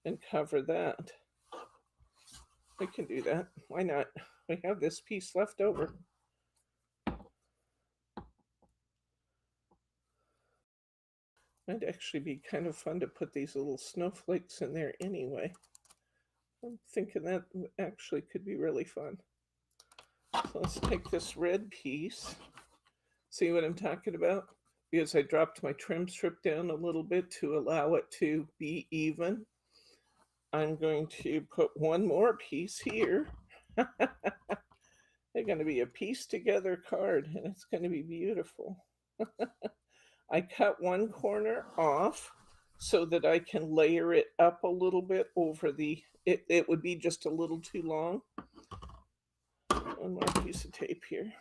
and cover that. We can do that. Why not? We have this piece left over. Might actually be kind of fun to put these little snowflakes in there anyway. I'm thinking that actually could be really fun. So let's take this red piece. See what I'm talking about? Because I dropped my trim strip down a little bit to allow it to be even. I'm going to put one more piece here. They're going to be a piece together card, and it's going to be beautiful. I cut one corner off so that I can layer it up a little bit over the, it would be just a little too long. One more piece of tape here.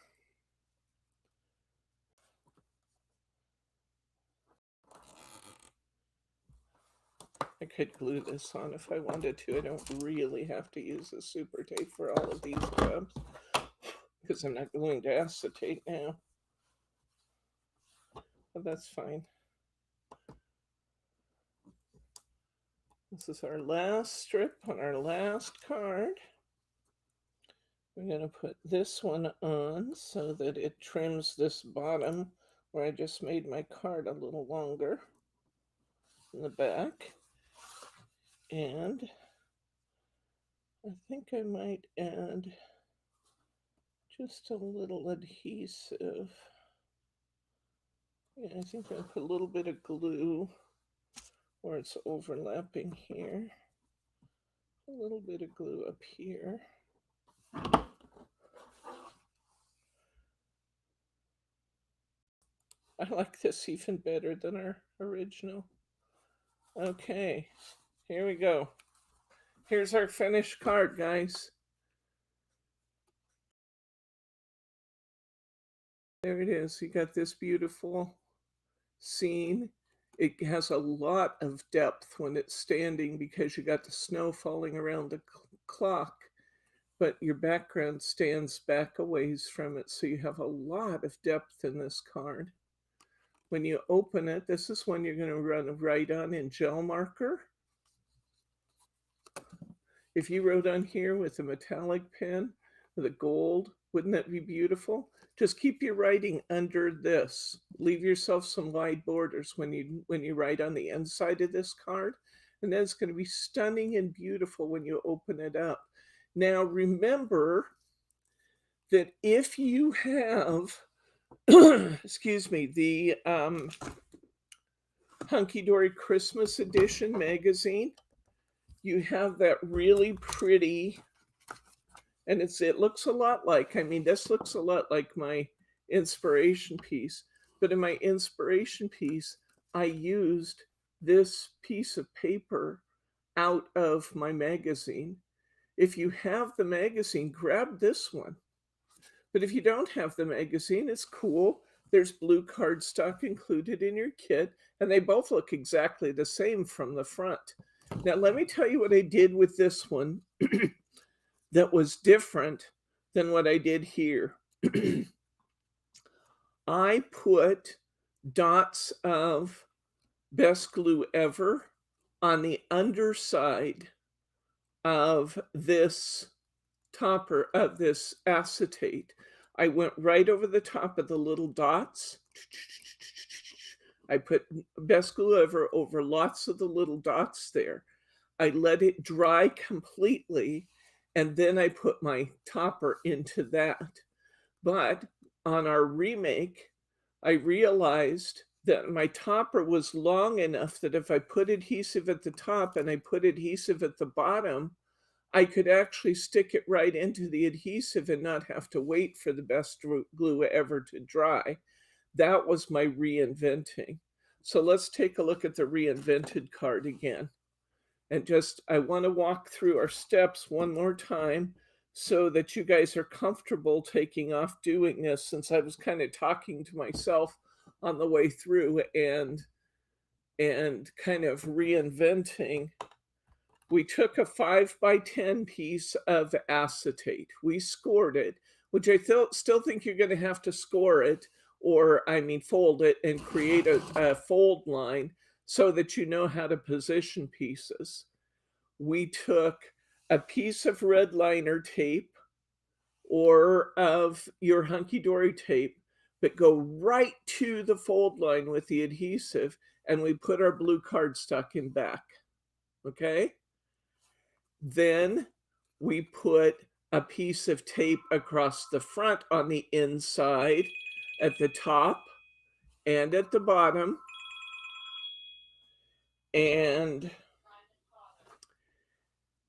I could glue this on if I wanted to. I don't really have to use the super tape for all of these jobs because I'm not gluing to acetate now. But that's fine. This is our last strip on our last card. We're going to put this one on so that it trims this bottom where I just made my card a little longer in the back. And I think I might add just a little adhesive. Yeah, I think I'll put a little bit of glue where it's overlapping here. A little bit of glue up here. I like this even better than our original. Okay, here we go. Here's our finished card, guys. There it is. You got this beautiful scene. It has a lot of depth when it's standing because you got the snow falling around the clock, but your background stands back a ways from it, so you have a lot of depth in this card. When you open it, this is when you're going to write on in gel marker. If you wrote on here with a metallic pen, with a gold, wouldn't that be beautiful? Just keep your writing under this. Leave yourself some wide borders when you write on the inside of this card. And then it's going to be stunning and beautiful when you open it up. Now remember that if you have, excuse me, the Hunkydory Christmas Edition magazine, you have that really pretty, and it looks a lot like, I mean, this looks a lot like my inspiration piece, but in my inspiration piece, I used this piece of paper out of my magazine. If you have the magazine, grab this one. But if you don't have the magazine, it's cool. There's blue cardstock included in your kit, and they both look exactly the same from the front. Now, let me tell you what I did with this one that was different than what I did here. I put dots of Best Glue Ever on the underside of this topper, of this acetate. I went right over the top of the little dots. I put Best Glue Ever over lots of the little dots there. I let it dry completely, and then I put my topper into that. But on our remake, I realized that my topper was long enough that if I put adhesive at the top and I put adhesive at the bottom, I could actually stick it right into the adhesive and not have to wait for the Best Glue Ever to dry. That was my reinventing. So let's take a look at the reinvented card again. And I want to walk through our steps one more time so that you guys are comfortable taking off doing this, since I was kind of talking to myself on the way through and kind of reinventing. We took a 5x10 piece of acetate. We scored it, which I still think you're going to have to score it, or I mean fold it and create a fold line so that you know how to position pieces. We took a piece of red liner tape or of your Hunkydory tape, but go right to the fold line with the adhesive, and we put our blue cardstock in back, okay? Then we put a piece of tape across the front on the inside, at the top and at the bottom, and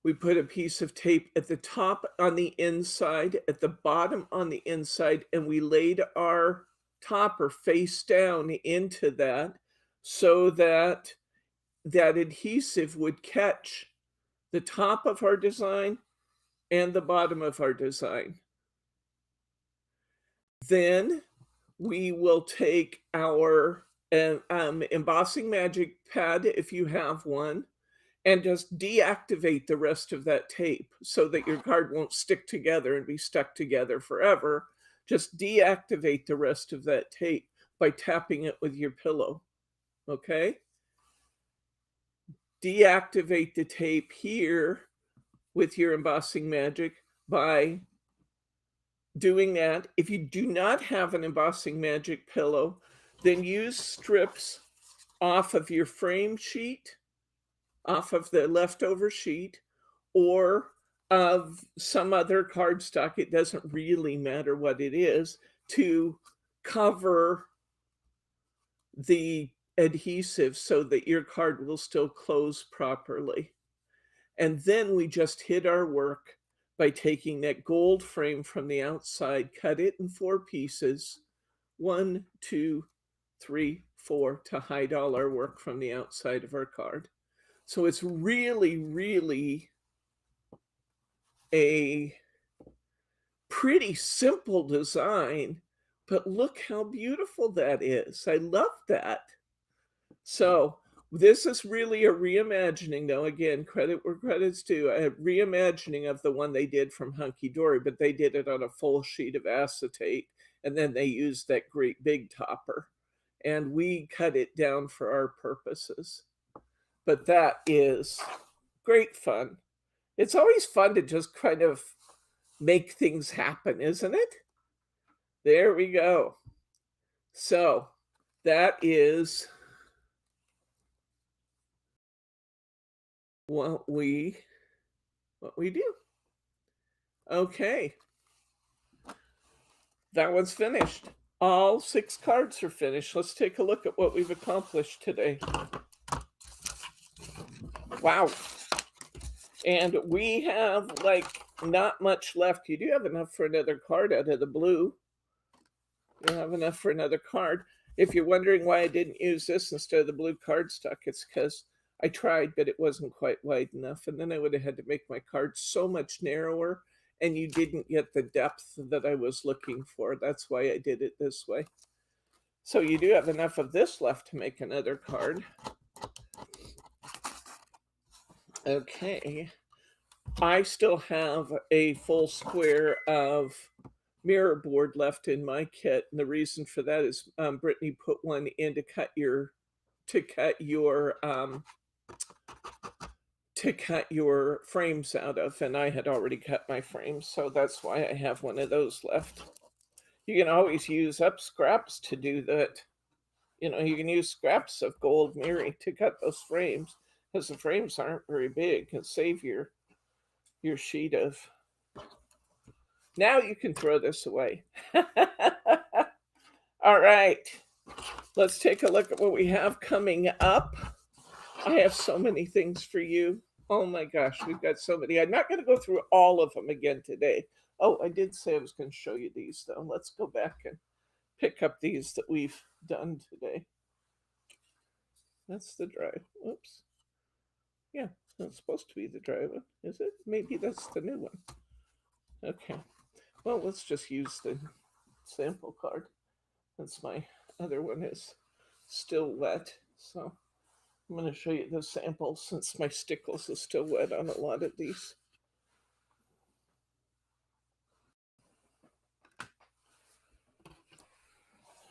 we put a piece of tape at the top on the inside, at the bottom on the inside, and we laid our topper face down into that so that that adhesive would catch the top of our design and the bottom of our design. Then we will take our embossing magic pad, if you have one, and just deactivate the rest of that tape so that your card won't stick together and be stuck together forever. Just deactivate the rest of that tape by tapping it with your pillow, okay? Deactivate the tape here with your embossing magic by doing that. If you do not have an embossing magic pillow, then use strips off of your frame sheet, off of the leftover sheet, or of some other cardstock. It doesn't really matter what it is, to cover the adhesive so that your card will still close properly. And then we just hit our work by taking that gold frame from the outside, cut it in 4 pieces, 1, 2, 3, 4, to hide all our work from the outside of our card. So it's really, really a pretty simple design, but look how beautiful that is. I love that. So this is really a reimagining, though, again, credit where credit's due, a reimagining of the one they did from Hunkydory, but they did it on a full sheet of acetate, and then they used that great big topper, and we cut it down for our purposes. But that is great fun. It's always fun to just kind of make things happen, isn't it? There we go. So that is what we do. Okay. That one's finished. All 6 cards are finished. Let's take a look at what we've accomplished today. Wow. And we have like not much left. You do have enough for another card out of the blue. You have enough for another card. If you're wondering why I didn't use this instead of the blue cardstock, it's because I tried, but it wasn't quite wide enough. And then I would have had to make my card so much narrower, and you didn't get the depth that I was looking for. That's why I did it this way. So you do have enough of this left to make another card. Okay. I still have a full square of mirror board left in my kit, and the reason for that is Brittany put one in to cut your frames out of, and I had already cut my frames, so that's why I have one of those left. You can always use up scraps to do that. You know, you can use scraps of gold mirroring to cut those frames, because the frames aren't very big, and save your sheet of. Now you can throw this away. All right, let's take a look at what we have coming up. I have so many things for you. Oh my gosh, we've got so many. I'm not going to go through all of them again today. Oh, I did say I was going to show you these, though. Let's go back and pick up these that we've done today. That's the dry. Oops. Yeah, that's supposed to be the dry one, is it? Maybe that's the new one. Okay. Well, let's just use the sample card. Since my other one is still wet. So I'm going to show you the sample since my stickles is still wet on a lot of these.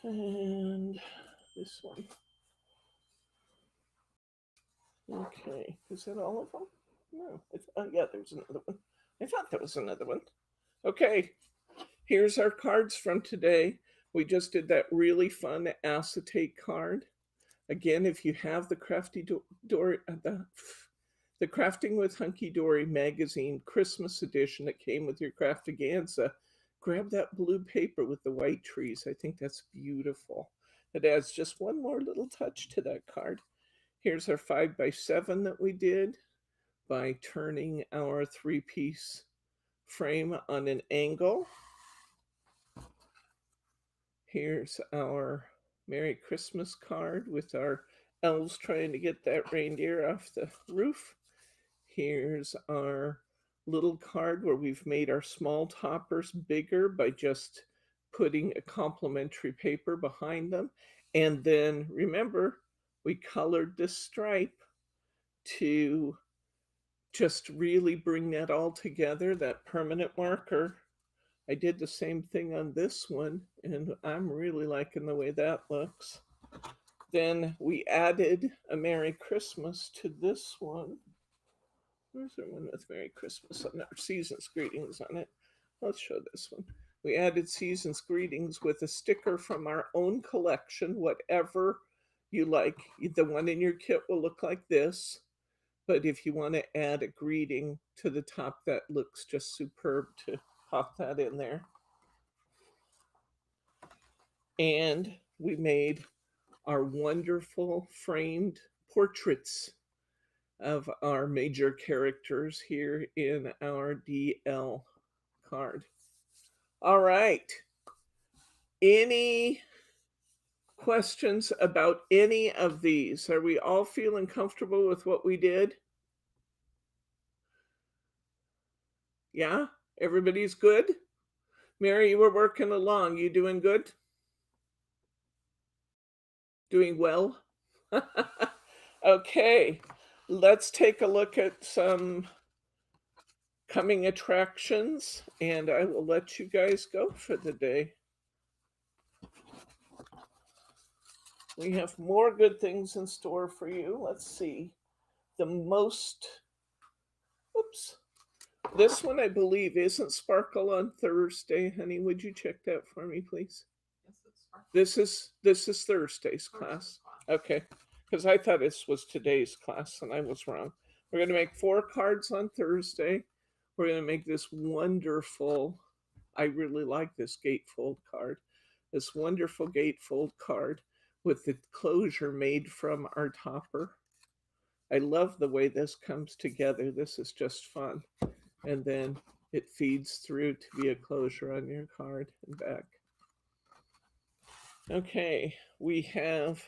And this one. Okay, is that all of them? No. Yeah, there's another one. I thought there was another one. Okay, here's our cards from today. We just did that really fun acetate card. Again, if you have the the Crafting with Hunkydory magazine Christmas edition that came with your Craftaganza, grab that blue paper with the white trees. I think that's beautiful. It adds just one more little touch to that card. Here's our 5x7 that we did by turning our 3-piece frame on an angle. Here's our Merry Christmas card with our elves trying to get that reindeer off the roof. Here's our little card where we've made our small toppers bigger by just putting a complementary paper behind them. And then remember, we colored this stripe to just really bring that all together, that permanent marker. I did the same thing on this one, and I'm really liking the way that looks. Then we added a Merry Christmas to this one. Where's the one with Merry Christmas on it? Season's Greetings on it. Let's show this one. We added Season's Greetings with a sticker from our own collection, whatever you like. The one in your kit will look like this, but if you want to add a greeting to the top, that looks just superb to pop that in there. And we made our wonderful framed portraits of our major characters here in our DL card. All right. Any questions about any of these? Are we all feeling comfortable with what we did? Yeah? Everybody's good? Mary, you were working along. You doing good? Doing well? Okay. Let's take a look at some coming attractions, and I will let you guys go for the day. We have more good things in store for you. Let's see. This one I believe isn't Sparkle on Thursday, honey. Would you check that for me, please? Yes, it's This is Thursday's class. Okay, because I thought this was today's class and I was wrong. We're going to make 4 cards on Thursday. We're going to make this wonderful, I really like this gatefold card, this wonderful gatefold card with the closure made from our topper. I love the way this comes together. This is just fun. And then it feeds through to be a closure on your card and back. Okay, we have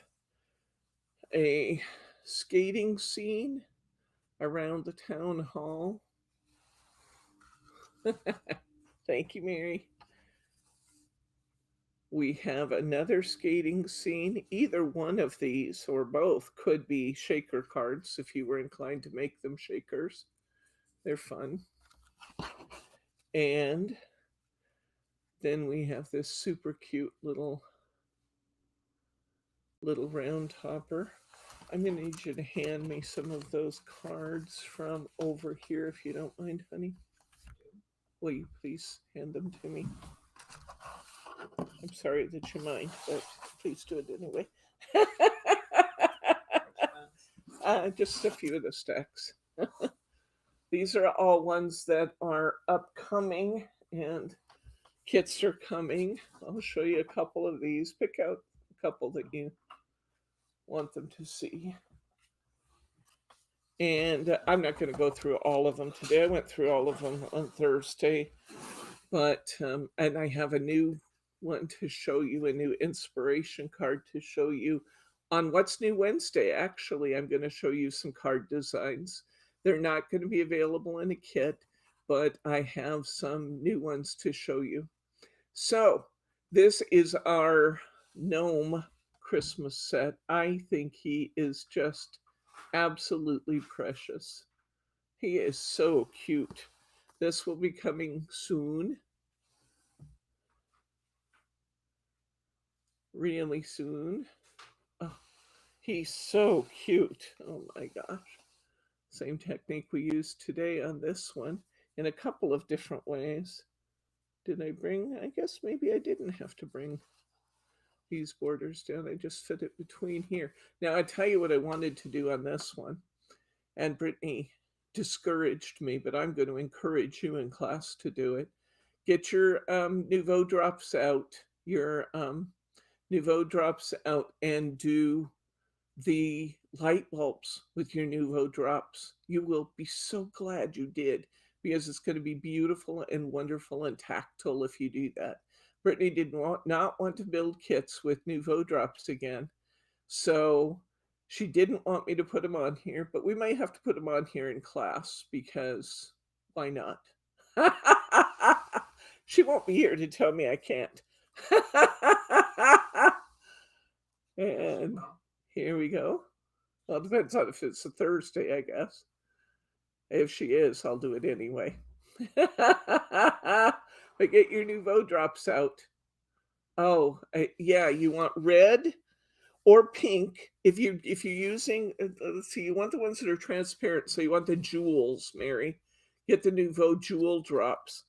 a skating scene around the town hall. Thank you, Mary. We have another skating scene. Either one of these or both could be shaker cards if you were inclined to make them shakers. They're fun. And then we have this super cute little round topper. I'm going to need you to hand me some of those cards from over here if you don't mind, honey. Will you please hand them to me? I'm sorry that you mind, but please do it anyway. Just a few of the stacks. These are all ones that are upcoming, and kits are coming. I'll show you a couple of these. Pick out a couple that you want them to see. And I'm not going to go through all of them today. I went through all of them on Thursday. But, and I have a new one to show you, a new inspiration card to show you on What's New Wednesday. Actually, I'm going to show you some card designs. They're not going to be available in a kit, but I have some new ones to show you. So this is our gnome Christmas set. I think he is just absolutely precious. He is so cute. This will be coming soon. Really soon. Oh, he's so cute. Oh my gosh. Same technique we used today on this one in a couple of different ways. Did I bring? I guess maybe I didn't have to bring these borders down. I just fit it between here. Now I tell you what I wanted to do on this one. And Brittany discouraged me, but I'm going to encourage you in class to do it. Get your Nouveau drops out, Nouveau drops out, and do the light bulbs with your Nouveau drops. You will be so glad you did, because it's going to be beautiful and wonderful and tactile if you do that. Brittany did not want to build kits with Nouveau drops again, so she didn't want me to put them on here, but we might have to put them on here in class, because why not? She won't be here to tell me I can't. And here we go. Well, it depends on if it's a Thursday, I guess. If she is, I'll do it anyway. But get your Nouveau drops out. Oh, yeah, you want red or pink. If you're using, let's see, you want the ones that are transparent. So you want the jewels, Mary. Get the Nouveau jewel drops.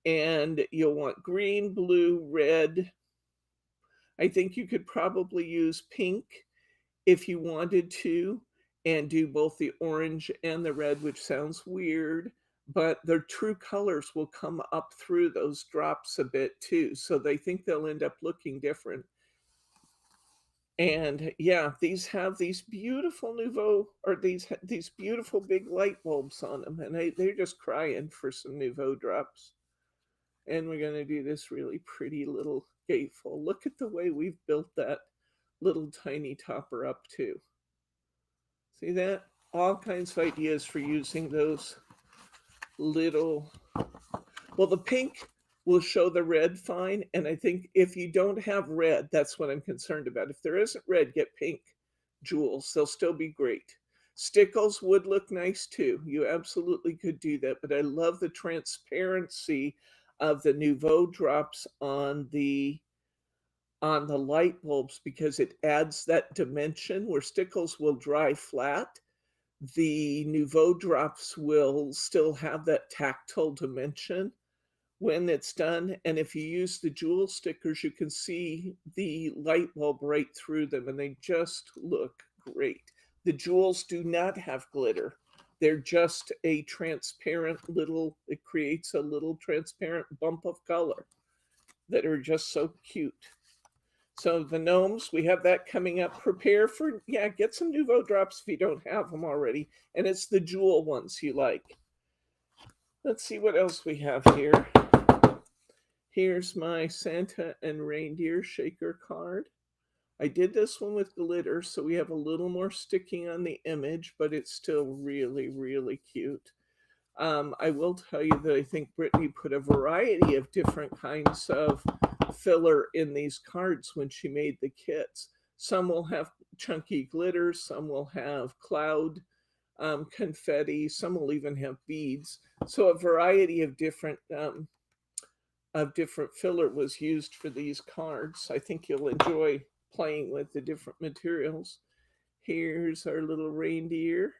And you'll want green, blue, red. I think you could probably use pink if you wanted to, and do both the orange and the red, which sounds weird, but their true colors will come up through those drops a bit too. So they think they'll end up looking different. And yeah, these have these beautiful Nouveau, or these beautiful big light bulbs on them, and they're just crying for some Nouveau drops. And we're going to do this really pretty little gateful. Look at the way we've built that little tiny topper up too. See that? All kinds of ideas for using those little, well, the pink will show the red fine. And I think if you don't have red, that's what I'm concerned about. If there isn't red, get pink jewels. They'll still be great. Stickles would look nice too. You absolutely could do that. But I love the transparency of the Nouveau drops on the light bulbs, because it adds that dimension. Where stickles will dry flat, the Nouveau drops will still have that tactile dimension when it's done. And if you use the jewel stickers, you can see the light bulb right through them, and they just look great. The jewels do not have glitter. They're just a transparent little, it creates a little transparent bump of color that are just so cute. So the gnomes, we have that coming up. Prepare for, yeah, get some Nouveau drops if you don't have them already. And it's the jewel ones you like. Let's see what else we have here. Here's my Santa and Reindeer shaker card. I did this one with glitter, so we have a little more sticking on the image, but it's still really, really cute. I will tell you that I think Brittany put a variety of different kinds of filler in these cards when she made the kits. Some will have chunky glitter, some will have cloud confetti, some will even have beads. So a variety of different filler was used for these cards. I think you'll enjoy playing with the different materials. Here's our little reindeer.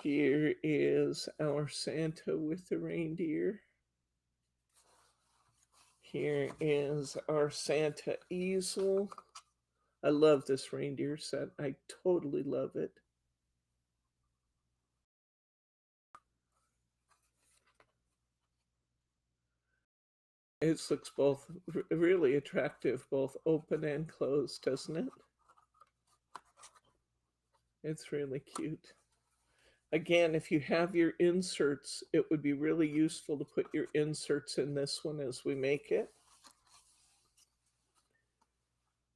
Here is our Santa with the reindeer. Here is our Santa easel. I love this reindeer set. I totally love it. It looks both really attractive, both open and closed, doesn't it? It's really cute. Again, if you have your inserts, it would be really useful to put your inserts in this one as we make it.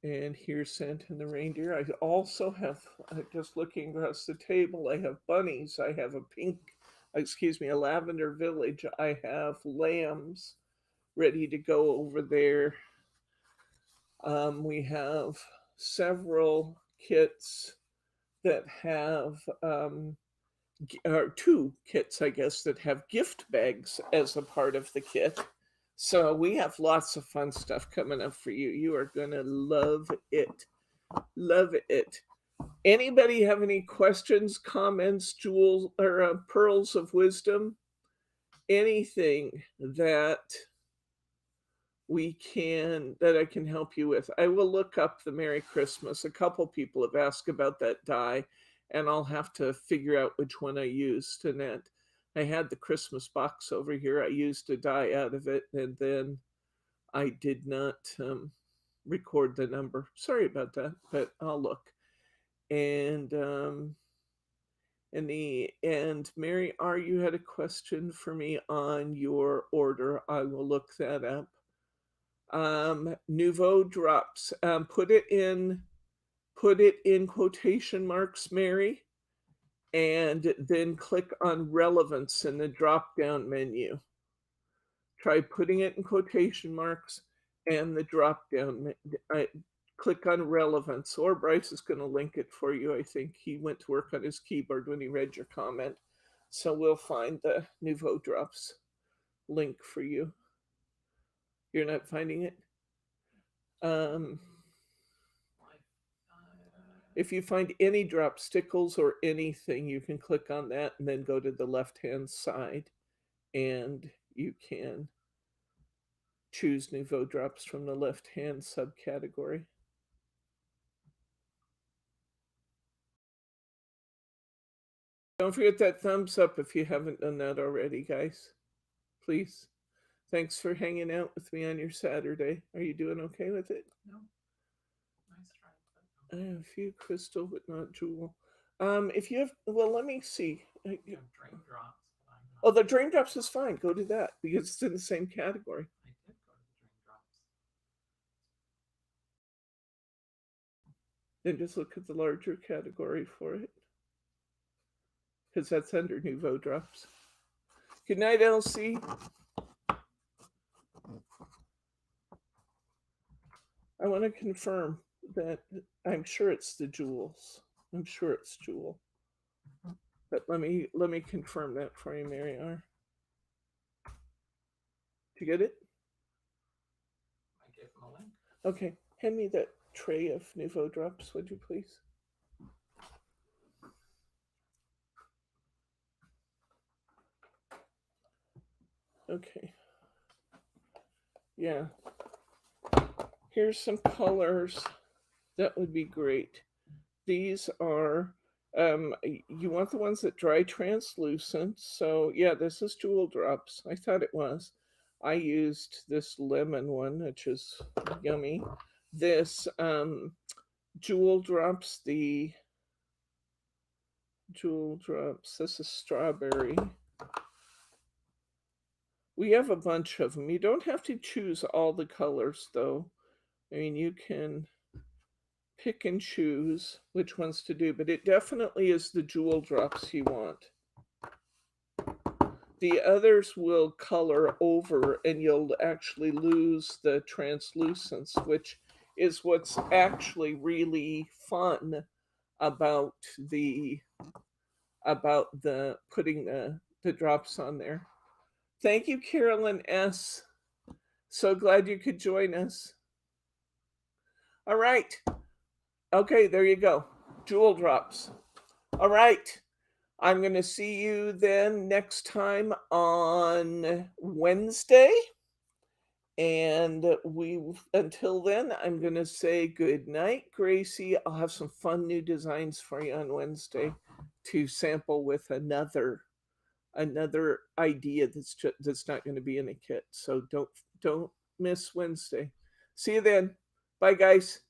And here's Santa and the reindeer. I also have, just looking across the table, I have bunnies. I have a lavender village. I have lambs ready to go over there. We have several kits that have, or 2 kits, I guess, that have gift bags as a part of the kit. So we have lots of fun stuff coming up for you. You are going to love it. Love it. Anybody have any questions, comments, jewels, or pearls of wisdom? Anything that I can help you with? I will look up the Merry Christmas. A couple people have asked about that die, and I'll have to figure out which one I used. And I had the Christmas box over here. I used a die out of it, and then I did not record the number. Sorry about that, but I'll look. And Mary R., you had a question for me on your order. I will look that up. Nouveau drops. Put it in quotation marks, Mary, and then click on relevance in the drop-down menu. Try putting it in quotation marks and the drop-down. Click on relevance, or Bryce is going to link it for you. I think he went to work on his keyboard when he read your comment. So we'll find the Nouveau drops link for you. You're not finding it? If you find any drop stickles or anything, you can click on that and then go to the left-hand side, and you can choose Nouveau drops from the left-hand subcategory. Don't forget that thumbs up if you haven't done that already, guys. Please. Thanks for hanging out with me on your Saturday. Are you doing okay with it? No. Nice try. I have a few crystal, but not jewel. If you have, well, let me see. You have drain drops. Oh, the drain drops is fine. Go to that because it's in the same category. I did go to the drain drops. Then just look at the larger category for it, because that's under Nouveau drops. Good night, Elsie. I want to confirm that I'm sure it's the jewels. I'm sure it's jewel. But let me confirm that for you, Mary R. Did you get it? I gave him a link. Okay. Hand me that tray of Nouveau drops, would you please? Okay. Yeah. Here's some colors. That would be great. These are, you want the ones that dry translucent. So yeah, this is jewel drops. I thought it was. I used this lemon one, which is yummy. This jewel drops, this is strawberry. We have a bunch of them. You don't have to choose all the colors though. I mean, you can pick and choose which ones to do, but it definitely is the jewel drops you want. The others will color over and you'll actually lose the translucence, which is what's actually really fun about the putting the drops on there. Thank you, Carolyn S. So glad you could join us. All right. Okay, there you go. Jewel drops. All right. I'm going to see you then next time on Wednesday. And until then, I'm going to say good night, Gracie. I'll have some fun new designs for you on Wednesday to sample with another idea that's not going to be in a kit. So don't miss Wednesday. See you then. Bye, guys.